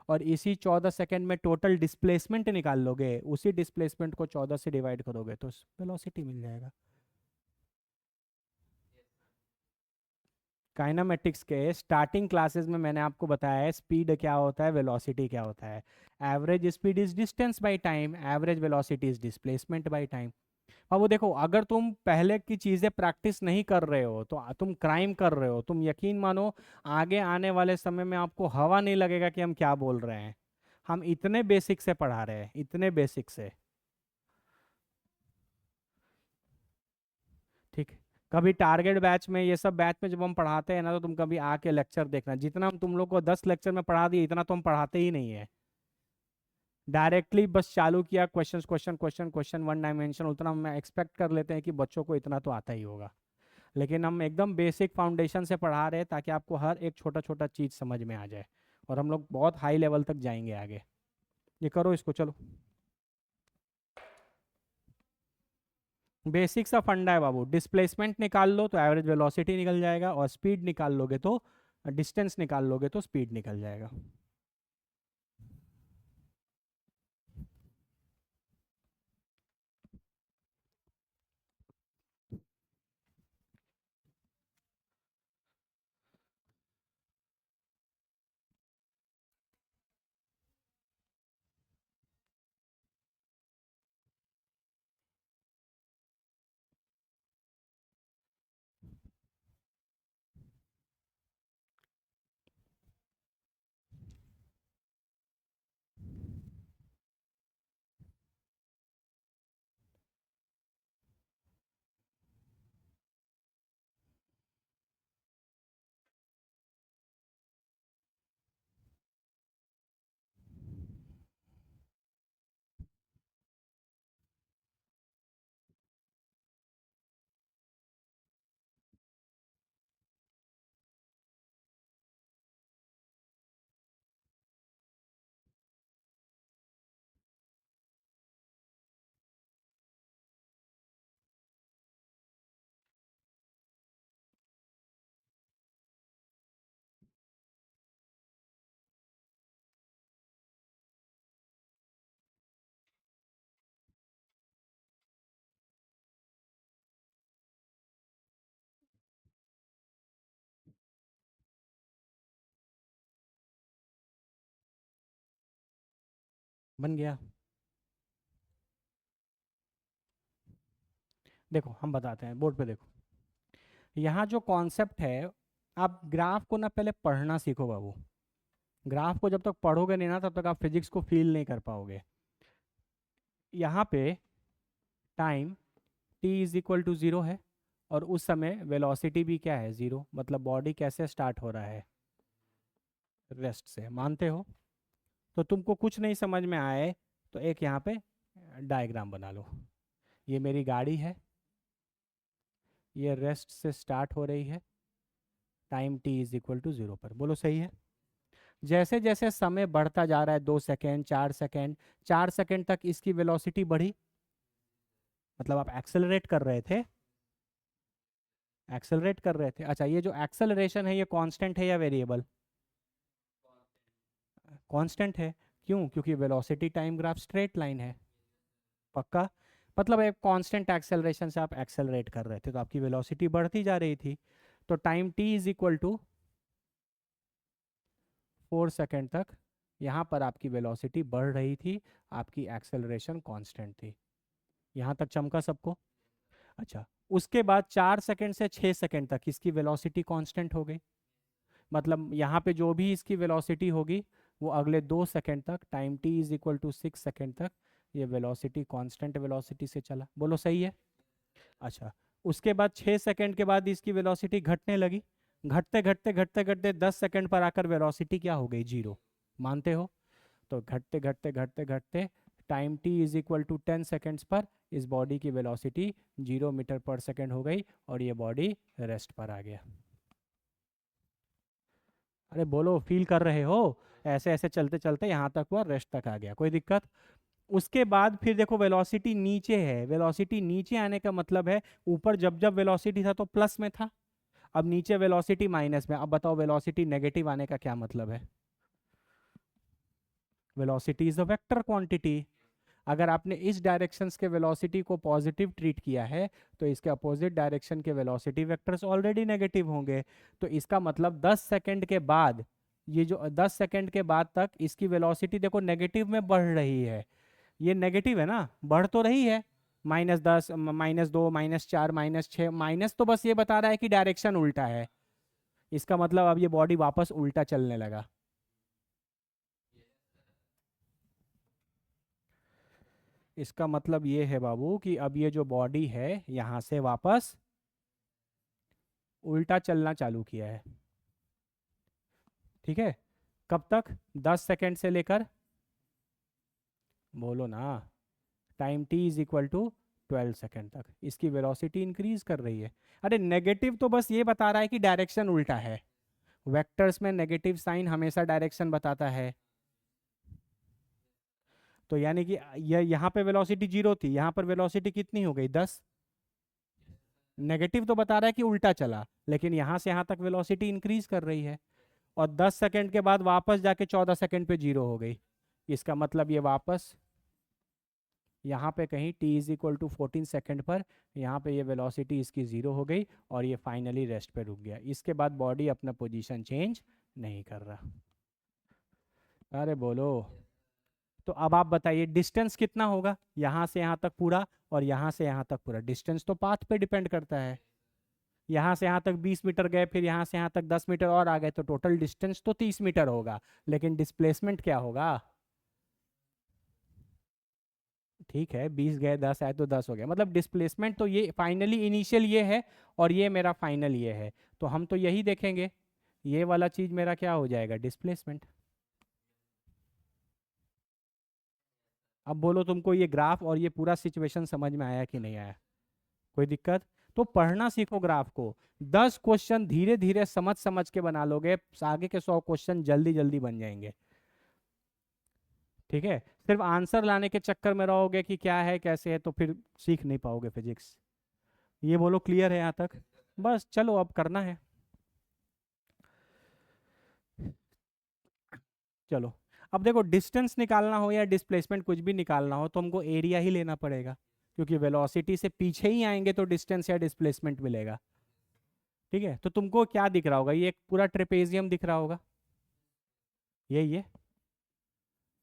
और इसी 14 सेकेंड में टोटल डिस्प्लेसमेंट निकाल लोगे, उसी डिस्प्लेसमेंट को 14 से डिवाइड करोगे तो वेलोसिटी मिल जाएगा। काइनामेटिक्स के स्टार्टिंग क्लासेस में मैंने आपको बताया है स्पीड क्या होता है, वेलोसिटी क्या होता है। Average speed is distance by time, average velocity is displacement by time. अब वो देखो, अगर तुम पहले की चीज़ें प्रैक्टिस नहीं कर रहे हो तो तुम क्राइम कर रहे हो, तुम यकीन मानो आगे आने वाले समय में आपको हवा नहीं लगेगा कि हम क्या बोल रहे हैं। हम इतने बेसिक से पढ़ा रहे हैं, इतने बेसिक से, ठीक है। कभी टारगेट बैच में, ये सब बैच में जब हम पढ़ाते हैं ना, तो तुम कभी आके लेक्चर देखना, जितना हम तुम लोग को 10 लेक्चर में पढ़ा दिए इतना तो हम पढ़ाते ही नहीं है। डायरेक्टली बस चालू किया, question question question question, one dimension, उतना हम एक्सपेक्ट कर लेते हैं कि बच्चों को इतना तो आता ही होगा। लेकिन हम एकदम बेसिक फाउंडेशन से पढ़ा रहे हैं ताकि आपको हर एक छोटा छोटा चीज़ समझ में आ जाए, और हम लोग बहुत हाई लेवल तक जाएंगे आगे। ये करो इसको, चलो। बेसिक सा फंडा है बाबू, डिस्प्लेसमेंट निकाल लो तो एवरेज वेलोसिटी निकल जाएगा, और स्पीड निकाल लोगे तो, डिस्टेंस निकाल लोगे तो स्पीड निकल जाएगा। बन गया। देखो हम बताते हैं, बोर्ड पे देखो, यहाँ जो कॉन्सेप्ट है, आप ग्राफ को ना पहले पढ़ना सीखो बाबू। ग्राफ को जब तक पढ़ोगे नहीं ना, तब तक आप फिजिक्स को फील नहीं कर पाओगे। यहाँ पे time t is equal to 0 है, और उस समय वेलोसिटी भी क्या है, 0, मतलब बॉडी कैसे स्टार्ट हो रहा है, रेस्ट से, मानते हो? तो तुमको कुछ नहीं समझ में आए तो एक यहाँ पे डायग्राम बना लो। ये मेरी गाड़ी है, ये रेस्ट से स्टार्ट हो रही है, time t is equal to 0 पर, बोलो सही है? जैसे जैसे समय बढ़ता जा रहा है, 2 सेकेंड, 4 सेकेंड, 4 सेकेंड तक इसकी वेलोसिटी बढ़ी, मतलब आप एक्सेलरेट कर रहे थे, एक्सेलरेट कर रहे थे। अच्छा, ये जो एक्सेलरेशन है ये कांस्टेंट है या वेरिएबल? कांस्टेंट है। क्यों? क्योंकि velocity time graph straight line है। पक्का? मतलब एक कांस्टेंट एक्सेलरेशन से आप एक्सेलरेट कर रहे थे तो आपकी वेलोसिटी बढ़ती जा रही थी। तो time t is equal to 4 second तक यहाँ पर आपकी वेलोसिटी बढ़ रही थी, आपकी एक्सेलरेशन कांस्टेंट थी। यहाँ तक चमका सबको? अच्छा, उसके बाद 4 सेकंड से 6 सेकंड तक इसकी वेलोसिटी कांस्टेंट हो गई। मतलब यहाँ पे जो भी इसकी वेलोसिटी होगी वो अगले 2 सेकंड तक, time t is equal to 6 second तक ये वेलोसिटी कांस्टेंट वेलोसिटी से चला। बोलो सही है? अच्छा, उसके बाद 6 सेकंड के बाद इसकी वेलोसिटी घटने लगी। घटते घटते घटते घटते 10 सेकंड पर आकर वेलोसिटी क्या हो गई? जीरो। मानते हो? तो घटते घटते घटते घटते time t is equal to 10 seconds पर इस बॉडी की वेलोसिटी 0 मीटर पर सेकेंड हो गई और ये बॉडी रेस्ट पर आ गया। अरे बोलो, फील कर रहे हो? ऐसे ऐसे चलते चलते यहाँ तक हुआ, रेस्ट तक आ गया, कोई दिक्कत? उसके बाद फिर देखो वेलोसिटी नीचे है। वेलोसिटी नीचे आने का मतलब है ऊपर जब जब वेलोसिटी था तो प्लस में था, अब नीचे वेलोसिटी माइनस में। अब बताओ वेलोसिटी नेगेटिव आने का क्या मतलब है? Velocity is a vector quantity. अगर आपने इस डायरेक्शन के वेलोसिटी को पॉजिटिव ट्रीट किया है तो इसके अपोजिट डायरेक्शन के वेलोसिटी वेक्टर्स ऑलरेडी नेगेटिव होंगे। तो इसका मतलब 10 सेकंड के बाद, ये जो 10 सेकंड के बाद तक इसकी वेलोसिटी देखो नेगेटिव में बढ़ रही है। ये नेगेटिव है ना, बढ़ तो रही है। -10, -2, -4, -6, माइनस तो बस ये बता रहा है कि डायरेक्शन उल्टा है। इसका मतलब अब ये बॉडी वापस उल्टा चलने लगा। इसका मतलब ये है बाबू कि अब ये जो बॉडी है यहाँ से वापस उल्टा चलना चालू किया है। ठीक है? कब तक? 10 सेकंड से लेकर, बोलो ना, time t is equal to 12 second तक इसकी वेलोसिटी इंक्रीज कर रही है। अरे नेगेटिव तो बस ये बता रहा है कि डायरेक्शन उल्टा है। वेक्टर्स में नेगेटिव साइन हमेशा डायरेक्शन बताता है। तो यानी कि ये यहाँ पे वेलोसिटी 0 थी, यहाँ पर वेलोसिटी कितनी हो गई? 10। नेगेटिव तो बता रहा है कि उल्टा चला, लेकिन यहाँ से यहाँ तक वेलोसिटी इंक्रीज कर रही है। और 10 सेकंड के बाद वापस जाके 14 सेकंड पे 0 हो गई। इसका मतलब ये वापस यहाँ पे कहीं t is equal to 14 second पर यहाँ पे ये वेलोसिटी इसकी 0 हो गई और ये फाइनली रेस्ट पे रुक गया। इसके बाद बॉडी अपना पोजीशन चेंज नहीं कर रहा। अरे बोलो। तो अब आप बताइए डिस्टेंस कितना होगा यहाँ से यहाँ तक पूरा और यहाँ से यहाँ तक पूरा? डिस्टेंस तो पाथ पे डिपेंड करता है। यहाँ से यहाँ तक 20 मीटर गए, फिर यहाँ से यहाँ तक 10 मीटर और आ गए, तो टोटल डिस्टेंस तो 30 मीटर होगा। लेकिन डिस्प्लेसमेंट क्या होगा? ठीक है, 20 गए 10 आए तो 10 हो गया। मतलब डिस्प्लेसमेंट तो ये फाइनली इनिशियल ये है और ये मेरा फाइनल ये है, तो हम तो यही देखेंगे। ये वाला चीज मेरा क्या हो जाएगा? डिस्प्लेसमेंट। अब बोलो तुमको ये ग्राफ और ये पूरा सिचुएशन समझ में आया कि नहीं आया? कोई दिक्कत? तो पढ़ना सीखो ग्राफ को। 10 क्वेश्चन धीरे धीरे समझ समझ के बना लोगे, आगे के 100 क्वेश्चन जल्दी जल्दी बन जाएंगे। ठीक है? सिर्फ आंसर लाने के चक्कर में रहोगे कि क्या है कैसे है, तो फिर सीख नहीं पाओगे फिजिक्स। ये बोलो क्लियर है यहाँ तक? बस चलो अब करना है। चलो, अब देखो डिस्टेंस निकालना हो या डिस्प्लेसमेंट कुछ भी निकालना हो तो हमको एरिया ही लेना पड़ेगा, क्योंकि वेलोसिटी से पीछे ही आएंगे तो डिस्टेंस या डिस्प्लेसमेंट मिलेगा। ठीक है? तो तुमको क्या दिख रहा होगा? ये एक पूरा ट्रेपेजियम दिख रहा होगा।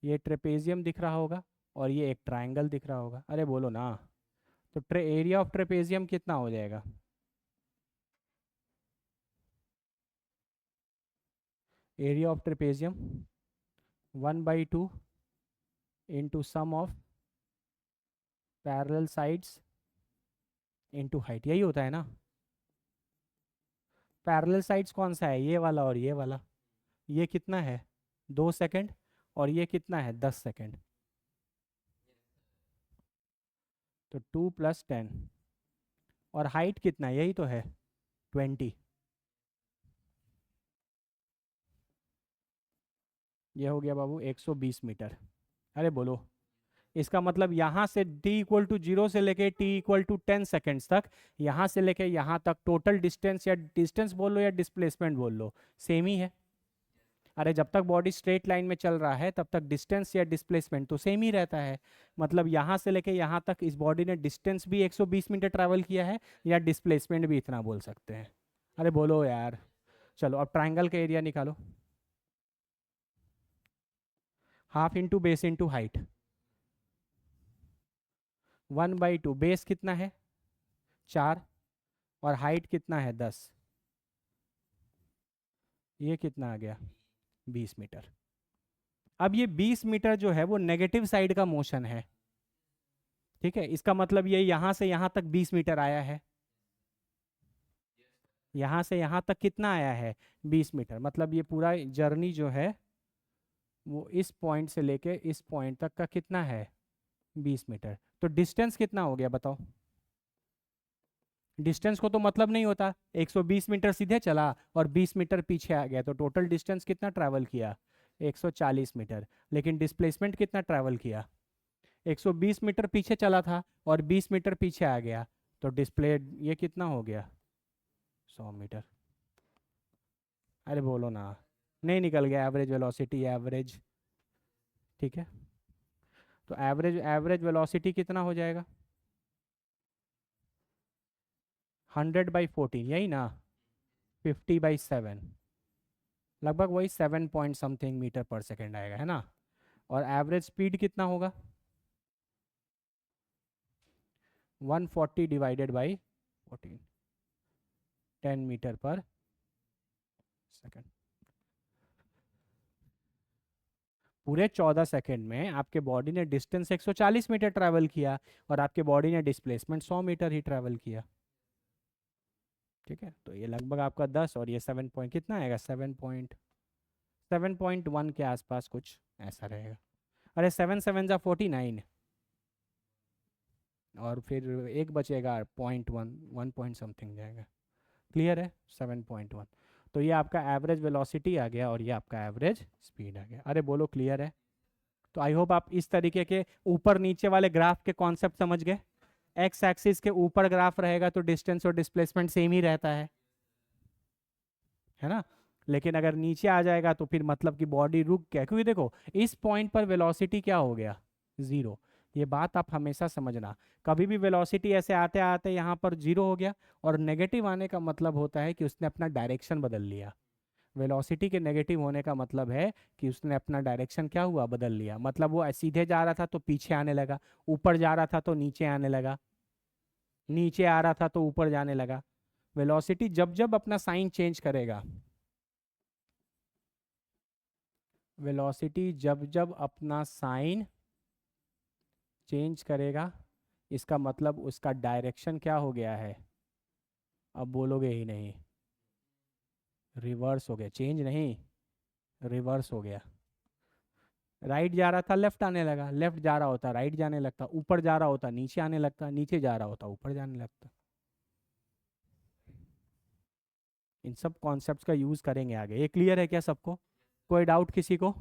ये ट्रेपेजियम दिख रहा होगा और ये एक ट्रायंगल दिख रहा होगा। अरे बोलो ना। तो एरिया ऑफ ट्रेपेजियम कितना हो जाएगा? Area of trapezium 1/2 into sum of parallel sides into height, यही होता है ना? पैरेलल साइड्स कौन सा है? ये वाला और ये वाला। ये कितना है? 2 सेकंड। और ये कितना है? 10 सेकंड। तो 2 + 10। और हाइट कितना है? यही तो है, 20। ये हो गया बाबू 120 मीटर। अरे बोलो, इसका मतलब यहाँ से t = 0 से लेके t = 10 सेकेंड्स तक, यहाँ से लेके यहाँ तक टोटल डिस्टेंस, या डिस्टेंस बोल लो या डिस्प्लेसमेंट बोल लो, सेम ही है। अरे जब तक बॉडी स्ट्रेट लाइन में चल रहा है तब तक डिस्टेंस या डिस्प्लेसमेंट तो सेम ही रहता है। मतलब यहाँ से लेके यहाँ तक इस बॉडी ने डिस्टेंस भी 120 मीटर ट्रैवल किया है, या डिस्प्लेसमेंट भी इतना बोल सकते हैं। अरे बोलो यार। चलो अब ट्राइंगल का एरिया निकालो। Half into base into height, 1/2। Base कितना है 4, और हाइट कितना है 10, ये कितना आ गया 20 मीटर। अब ये 20 मीटर जो है वो नेगेटिव साइड का मोशन है, ठीक है। इसका मतलब ये यहाँ से यहाँ तक 20 मीटर आया है, यहाँ से यहाँ तक कितना आया है 20 मीटर। मतलब ये पूरा जर्नी जो है वो इस पॉइंट से लेके इस पॉइंट तक का कितना है 20 मीटर। तो डिस्टेंस कितना हो गया बताओ। डिस्टेंस को तो मतलब नहीं होता, 120 मीटर सीधे चला और 20 मीटर पीछे आ गया, तो टोटल डिस्टेंस कितना ट्रैवल किया 140 मीटर। लेकिन डिस्प्लेसमेंट कितना ट्रैवल किया, 120 मीटर पीछे चला था और 20 मीटर पीछे आ गया, तो डिस्प्ले ये कितना हो गया 100 मीटर। अरे बोलो ना, नहीं निकल गया एवरेज वेलोसिटी एवरेज, ठीक है। तो एवरेज एवरेज वेलोसिटी कितना हो जाएगा 100/14, यही ना, 50/7, लगभग वही 7 point something metre per second आएगा, है ना। और एवरेज स्पीड कितना होगा 140 divided by 14, 10 metre per second. पूरे 14 सेकेंड में आपके बॉडी ने डिस्टेंस 140 मीटर ट्रैवल किया और आपके बॉडी ने डिस्प्लेसमेंट 100 मीटर ही ट्रैवल किया, ठीक है। तो ये लगभग आपका 10 और ये 7 पॉइंट कितना आएगा 7.1 के आसपास कुछ ऐसा रहेगा। अरे 7 7 जा 49, और फिर एक बचेगा 0.1, 1 पॉइंट समथिंग जाएगा। क्लियर है 7.1। तो ये आपका एवरेज वेलोसिटी आ गया और ये आपका एवरेज स्पीड आ गया। अरे बोलो क्लियर है। तो आई होप आप इस तरीके के ऊपर नीचे वाले ग्राफ के कॉन्सेप्ट समझ गए। एक्स एक्सिस के ऊपर ग्राफ रहेगा तो डिस्टेंस और डिस्प्लेसमेंट सेम ही रहता है ना। लेकिन अगर नीचे आ जाएगा तो फिर मतलब कि बॉडी रुक गया, क्योंकि देखो इस पॉइंट पर वेलोसिटी क्या हो गया 0। ये बात आप हमेशा समझना, कभी भी वेलोसिटी ऐसे आते आते यहाँ पर 0 हो गया, और नेगेटिव आने का मतलब होता है कि उसने अपना डायरेक्शन बदल लिया। वेलोसिटी के नेगेटिव होने का मतलब है कि उसने अपना डायरेक्शन क्या हुआ बदल लिया, मतलब वो सीधे जा रहा था तो पीछे आने लगा, ऊपर जा रहा था तो नीचे आने लगा, नीचे आ रहा था तो ऊपर जाने लगा। वेलोसिटी जब जब अपना साइन चेंज करेगा, वेलोसिटी जब जब अपना साइन चेंज करेगा, इसका मतलब उसका डायरेक्शन क्या हो गया है, अब बोलोगे ही नहीं, रिवर्स हो गया, चेंज नहीं रिवर्स हो गया। राइट जा रहा था लेफ्ट आने लगा, लेफ्ट जा रहा होता राइट जाने लगता, ऊपर जा रहा होता नीचे आने लगता, नीचे जा रहा होता ऊपर जाने लगता। इन सब कॉन्सेप्ट्स का यूज करेंगे आगे। ये क्लियर है क्या सबको, कोई डाउट किसी को।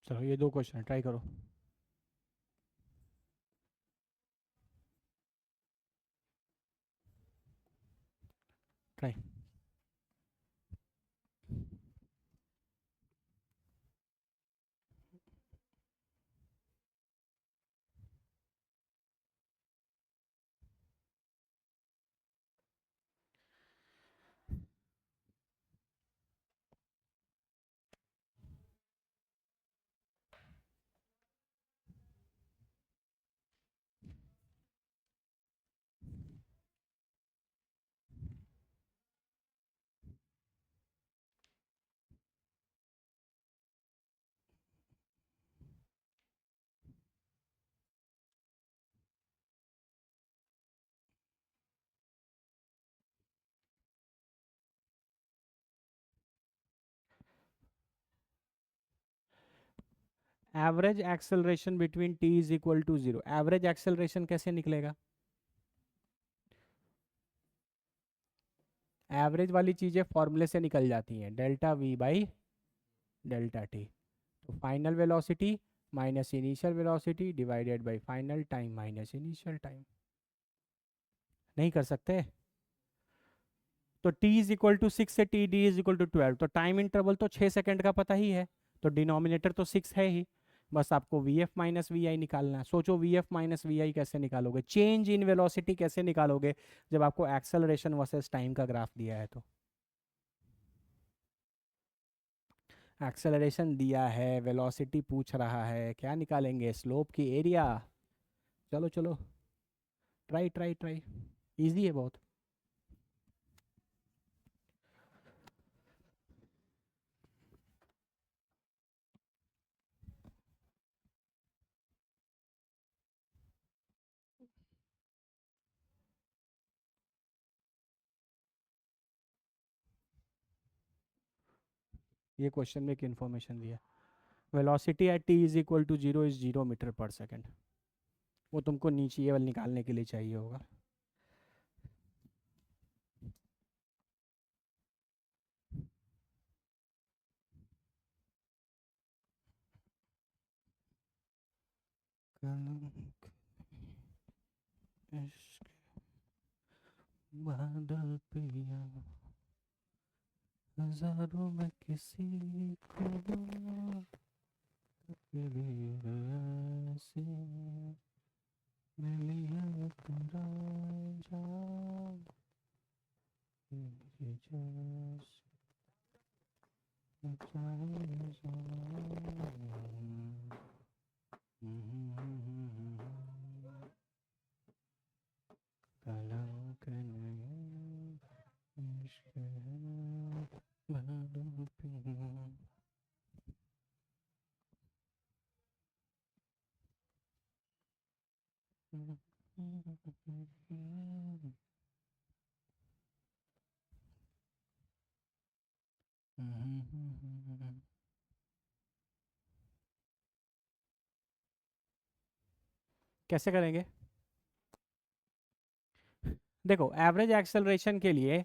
चलो ये 2 क्वेश्चन ट्राई करो। Try. Average acceleration between T is equal to 0, average acceleration कैसे निकलेगा? एवरेज वाली चीज़ें फॉर्मूले से निकल जाती हैं, delta V by delta T. तो final velocity minus initial velocity divided by final time minus initial time. नहीं कर सकते? तो t इज इक्वल टू 6 से T D is equal to 12, तो टाइम इंटरवल तो 6 सेकंड का पता ही है, तो डिनोमिनेटर तो 6 है ही। बस आपको वी एफ माइनस वी आई निकालना है। सोचो वी एफ माइनस वी आई कैसे निकालोगे, चेंज इन वेलोसिटी कैसे निकालोगे जब आपको एक्सेलरेशन वर्सेस टाइम का ग्राफ दिया है? तो एक्सेलरेशन दिया है, वेलोसिटी पूछ रहा है, क्या निकालेंगे? स्लोप की एरिया। चलो चलो, ट्राई ट्राई ट्राई, इजी है बहुत। ये क्वेश्चन में एक इन्फॉर्मेशन दिया, velocity at T is equal to 0 is 0 metre per second. वो तुमको नीचे ये वाला निकालने के लिए चाहिए होगा। बादल पिया हजारों में किसी को ऐसे मिली है तेरा जान ये जैसे चाहे कलंक नहीं इश्क है बादल पिया। कैसे करेंगे? देखो, एवरेज एक्सेलरेशन के लिए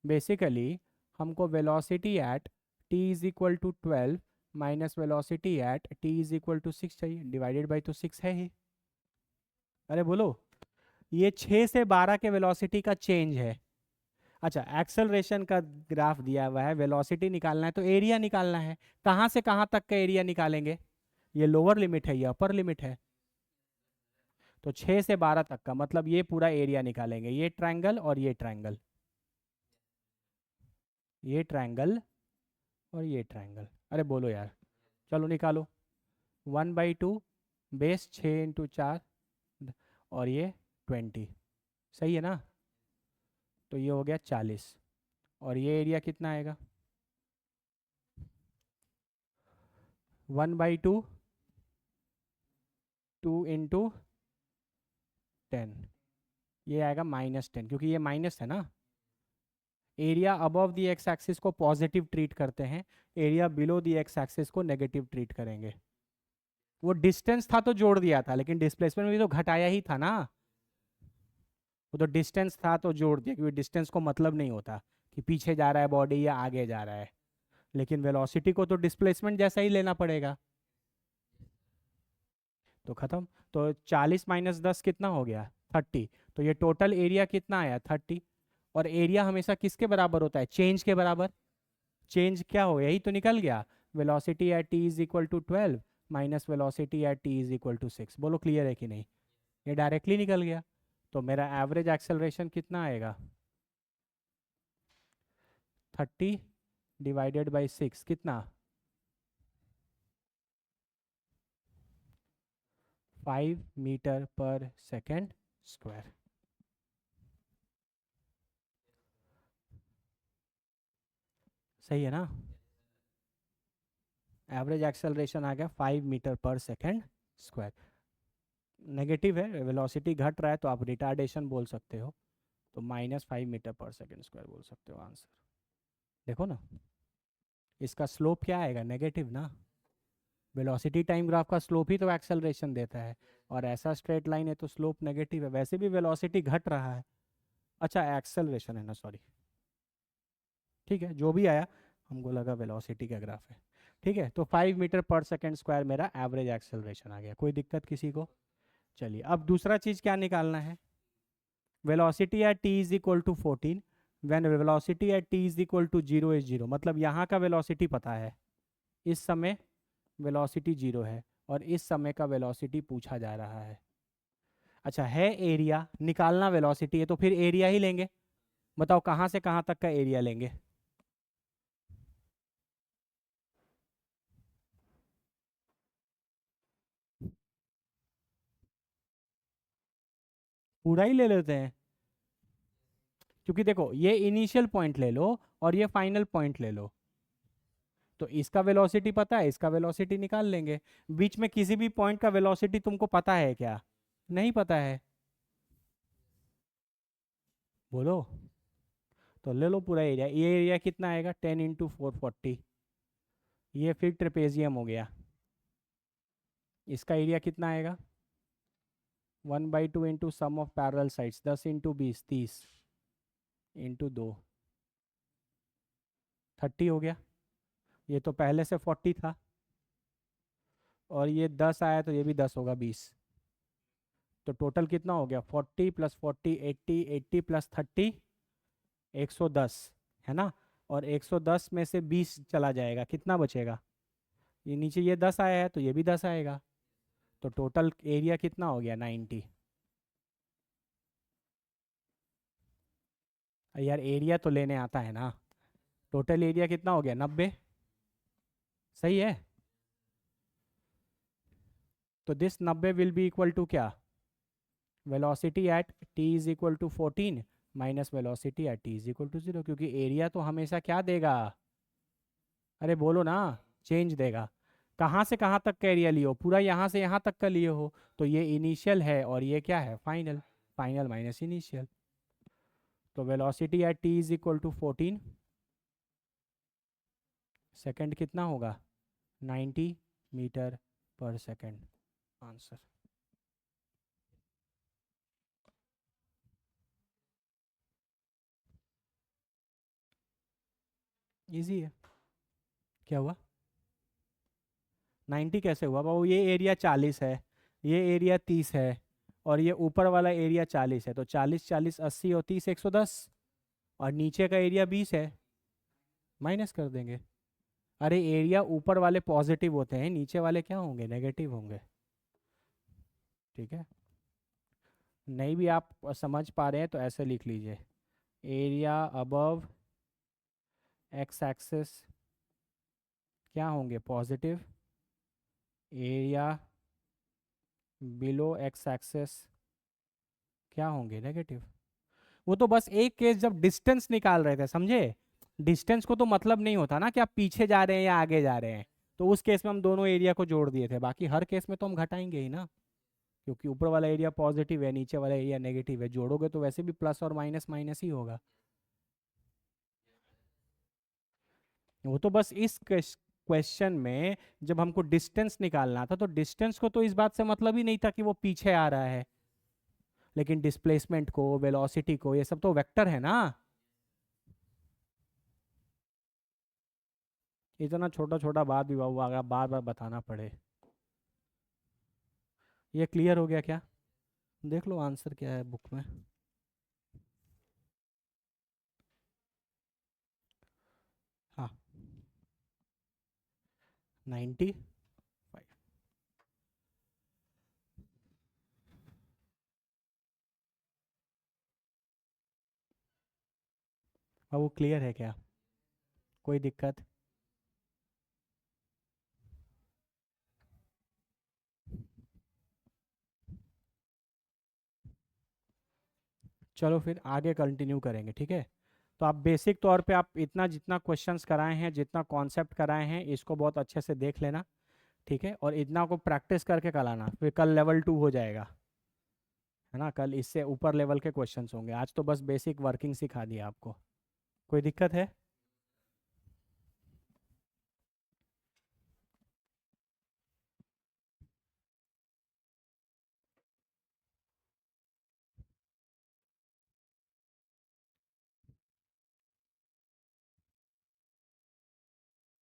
बेसिकली हमको velocity at t is equal to 12 minus velocity at t is equal to 6 चाहिए, डिवाइडेड बाई तो 6 है ही। अरे बोलो, ये 6 से 12 के वेलोसिटी का चेंज है। अच्छा, एक्सेलरेशन का ग्राफ दिया हुआ है, वेलोसिटी निकालना है तो एरिया निकालना है। कहाँ से कहाँ तक का एरिया निकालेंगे? ये लोअर लिमिट है, ये अपर लिमिट है। तो 6 से 12 तक का मतलब ये पूरा एरिया निकालेंगे, ये ट्रायंगल और ये ट्रायंगल, ये ट्रायंगल और ये ट्रायंगल। अरे बोलो यार, चलो निकालो। 1/2 बेस 6 × 4 और ये 20, सही है ना? तो ये हो गया 40, और ये एरिया कितना आएगा? 1/2 2 × 10, ये आएगा -10, क्योंकि ये माइनस है ना। एरिया अबव दी एक्स एक्सिस को पॉजिटिव ट्रीट करते हैं, area below the x axis को नेगेटिव ट्रीट करेंगे। वो डिस्टेंस था तो जोड़ दिया था, लेकिन डिस्प्लेसमेंट भी तो घटाया ही था ना। वो तो डिस्टेंस था तो जोड़ दिया, क्योंकि डिस्टेंस को मतलब नहीं होता कि पीछे जा रहा है बॉडी या आगे जा रहा है, लेकिन वेलोसिटी को तो डिस्प्लेसमेंट जैसा ही लेना पड़ेगा। तो ख़त्म। तो 40 माइनस 10 कितना हो गया, 30। तो ये टोटल एरिया कितना आया, 30। और एरिया हमेशा किसके बराबर होता है, चेंज के बराबर। चेंज क्या हो, यही तो निकल गया, velocity at T is equal to 12 minus velocity at T is equal to 6। बोलो क्लियर है कि नहीं, ये डायरेक्टली निकल गया। तो मेरा एवरेज एक्सेलरेशन कितना आएगा, 30 डिवाइडेड बाई 6 कितना, 5 मीटर पर सेकेंड स्क्वायर। सही है ना, एवरेज एक्सेलरेशन आ गया 5 metre per second square. Negative है, वेलोसिटी घट रहा है तो आप रिटार्डेशन बोल सकते हो, तो -5 मीटर पर सेकेंड स्क्वायर बोल सकते हो आंसर। देखो ना, इसका स्लोप क्या आएगा, नेगेटिव ना। वेलोसिटी टाइम ग्राफ का स्लोप ही तो एक्सेलरेशन देता है, और ऐसा स्ट्रेट लाइन है तो स्लोप नेगेटिव है, वैसे भी वेलोसिटी घट रहा है। अच्छा एक्सेलरेशन है ना, सॉरी। ठीक है, जो भी आया, हमको लगा वेलोसिटी का ग्राफ है। ठीक है, तो 5 मीटर पर सेकेंड स्क्वायर मेरा एवरेज एक्सेलरेशन आ गया। कोई दिक्कत किसी को? चलिए, अब दूसरा चीज़ क्या निकालना है, velocity at T is equal to 14 when velocity at T is equal to 0 is 0। मतलब यहाँ का वेलोसिटी पता है, इस समय वेलोसिटी 0 है, और इस समय का वेलोसिटी पूछा जा रहा है। अच्छा है एरिया, निकालना वेलोसिटी है तो फिर एरिया ही लेंगे। बताओ कहाँ से कहाँ तक का एरिया लेंगे, पूरा ही ले लेते हैं। क्योंकि देखो, ये इनिशियल पॉइंट ले लो और ये फाइनल पॉइंट ले लो, तो इसका वेलोसिटी पता है, इसका वेलोसिटी निकाल लेंगे। बीच में किसी भी पॉइंट का वेलोसिटी तुमको पता है क्या, नहीं पता है, बोलो। तो ले लो पूरा एरिया, ये एरिया कितना आएगा, 10 × 440। ये फिर ट्रेपेजियम हो गया, इसका एरिया कितना आएगा, 1/2 into sum of parallel sides, 10 × 20 30 into 2 30 हो गया। ये तो पहले से 40 था, और ये 10 आया तो ये भी 10 होगा, 20। तो टोटल कितना हो गया, 40 + 40 80 80 + 30 110 है ना। और 110 में से 20 चला जाएगा, कितना बचेगा, ये नीचे ये 10 आया है तो ये भी 10 आएगा। तो टोटल एरिया कितना हो गया, 90। यार एरिया तो लेने आता है ना, टोटल एरिया कितना हो गया, 90। सही है, तो this 90 will be equal to क्या, velocity at T is equal to 14 minus velocity at T is equal to 0, क्योंकि एरिया तो हमेशा क्या देगा, अरे बोलो ना, चेंज देगा। कहाँ से कहाँ तक का एरिया लियो, पूरा यहाँ से यहाँ तक का लिए हो, तो ये इनिशियल है और ये क्या है, फाइनल। फाइनल माइनस इनिशियल, तो velocity at T is equal to 14 second कितना होगा, 90 metre per second answer. Easy है। क्या हुआ, 90 कैसे हुआ बाबू, ये एरिया 40 है, ये एरिया 30 है, और ये ऊपर वाला एरिया 40 है, तो 40 40 80 और 30 110, और नीचे का एरिया 20 है, माइनस कर देंगे। अरे एरिया ऊपर वाले पॉजिटिव होते हैं, नीचे वाले क्या होंगे, नेगेटिव होंगे। ठीक है, नहीं भी आप समझ पा रहे हैं तो ऐसे लिख लीजिए, एरिया अबव एक्स एक्सिस क्या होंगे, positive, area below x axis क्या होंगे, नेगेटिव। वो तो बस एक केस जब डिस्टेंस निकाल रहे थे, समझे। डिस्टेंस को तो मतलब नहीं होता ना कि आप पीछे जा रहे हैं या आगे जा रहे हैं, तो उस केस में हम दोनों एरिया को जोड़ दिए थे, बाकी हर केस में तो हम घटाएंगे ही ना, क्योंकि ऊपर वाला एरिया पॉजिटिव है, नीचे वाला एरिया नेगेटिव है, जोड़ोगे तो वैसे भी प्लस और माइनस माइनस ही होगा। वो तो बस इस क्वेश्चन में जब हमको डिस्टेंस निकालना था, तो डिस्टेंस को तो इस बात से मतलब ही नहीं था कि वो पीछे आ रहा है, लेकिन डिस्प्लेसमेंट को, वेलोसिटी को, ये सब तो वेक्टर है ना। इतना छोटा छोटा बात भी बाबू अगर बार बार बताना पड़े। ये क्लियर हो गया क्या? देख लो आंसर क्या है बुक में। हाँ, 95। अब वो क्लियर है क्या? कोई दिक्कत? चलो फिर आगे कंटिन्यू करेंगे, ठीक है। तो आप बेसिक तौर पे आप इतना जितना क्वेश्चंस कराए हैं, जितना कॉन्सेप्ट कराए हैं, इसको बहुत अच्छे से देख लेना, ठीक है। और इतना को प्रैक्टिस करके कल आना, फिर कल लेवल 2 हो जाएगा, है ना। कल इससे ऊपर लेवल के क्वेश्चंस होंगे, आज तो बस बेसिक वर्किंग सिखा दिया आपको। कोई दिक्कत है?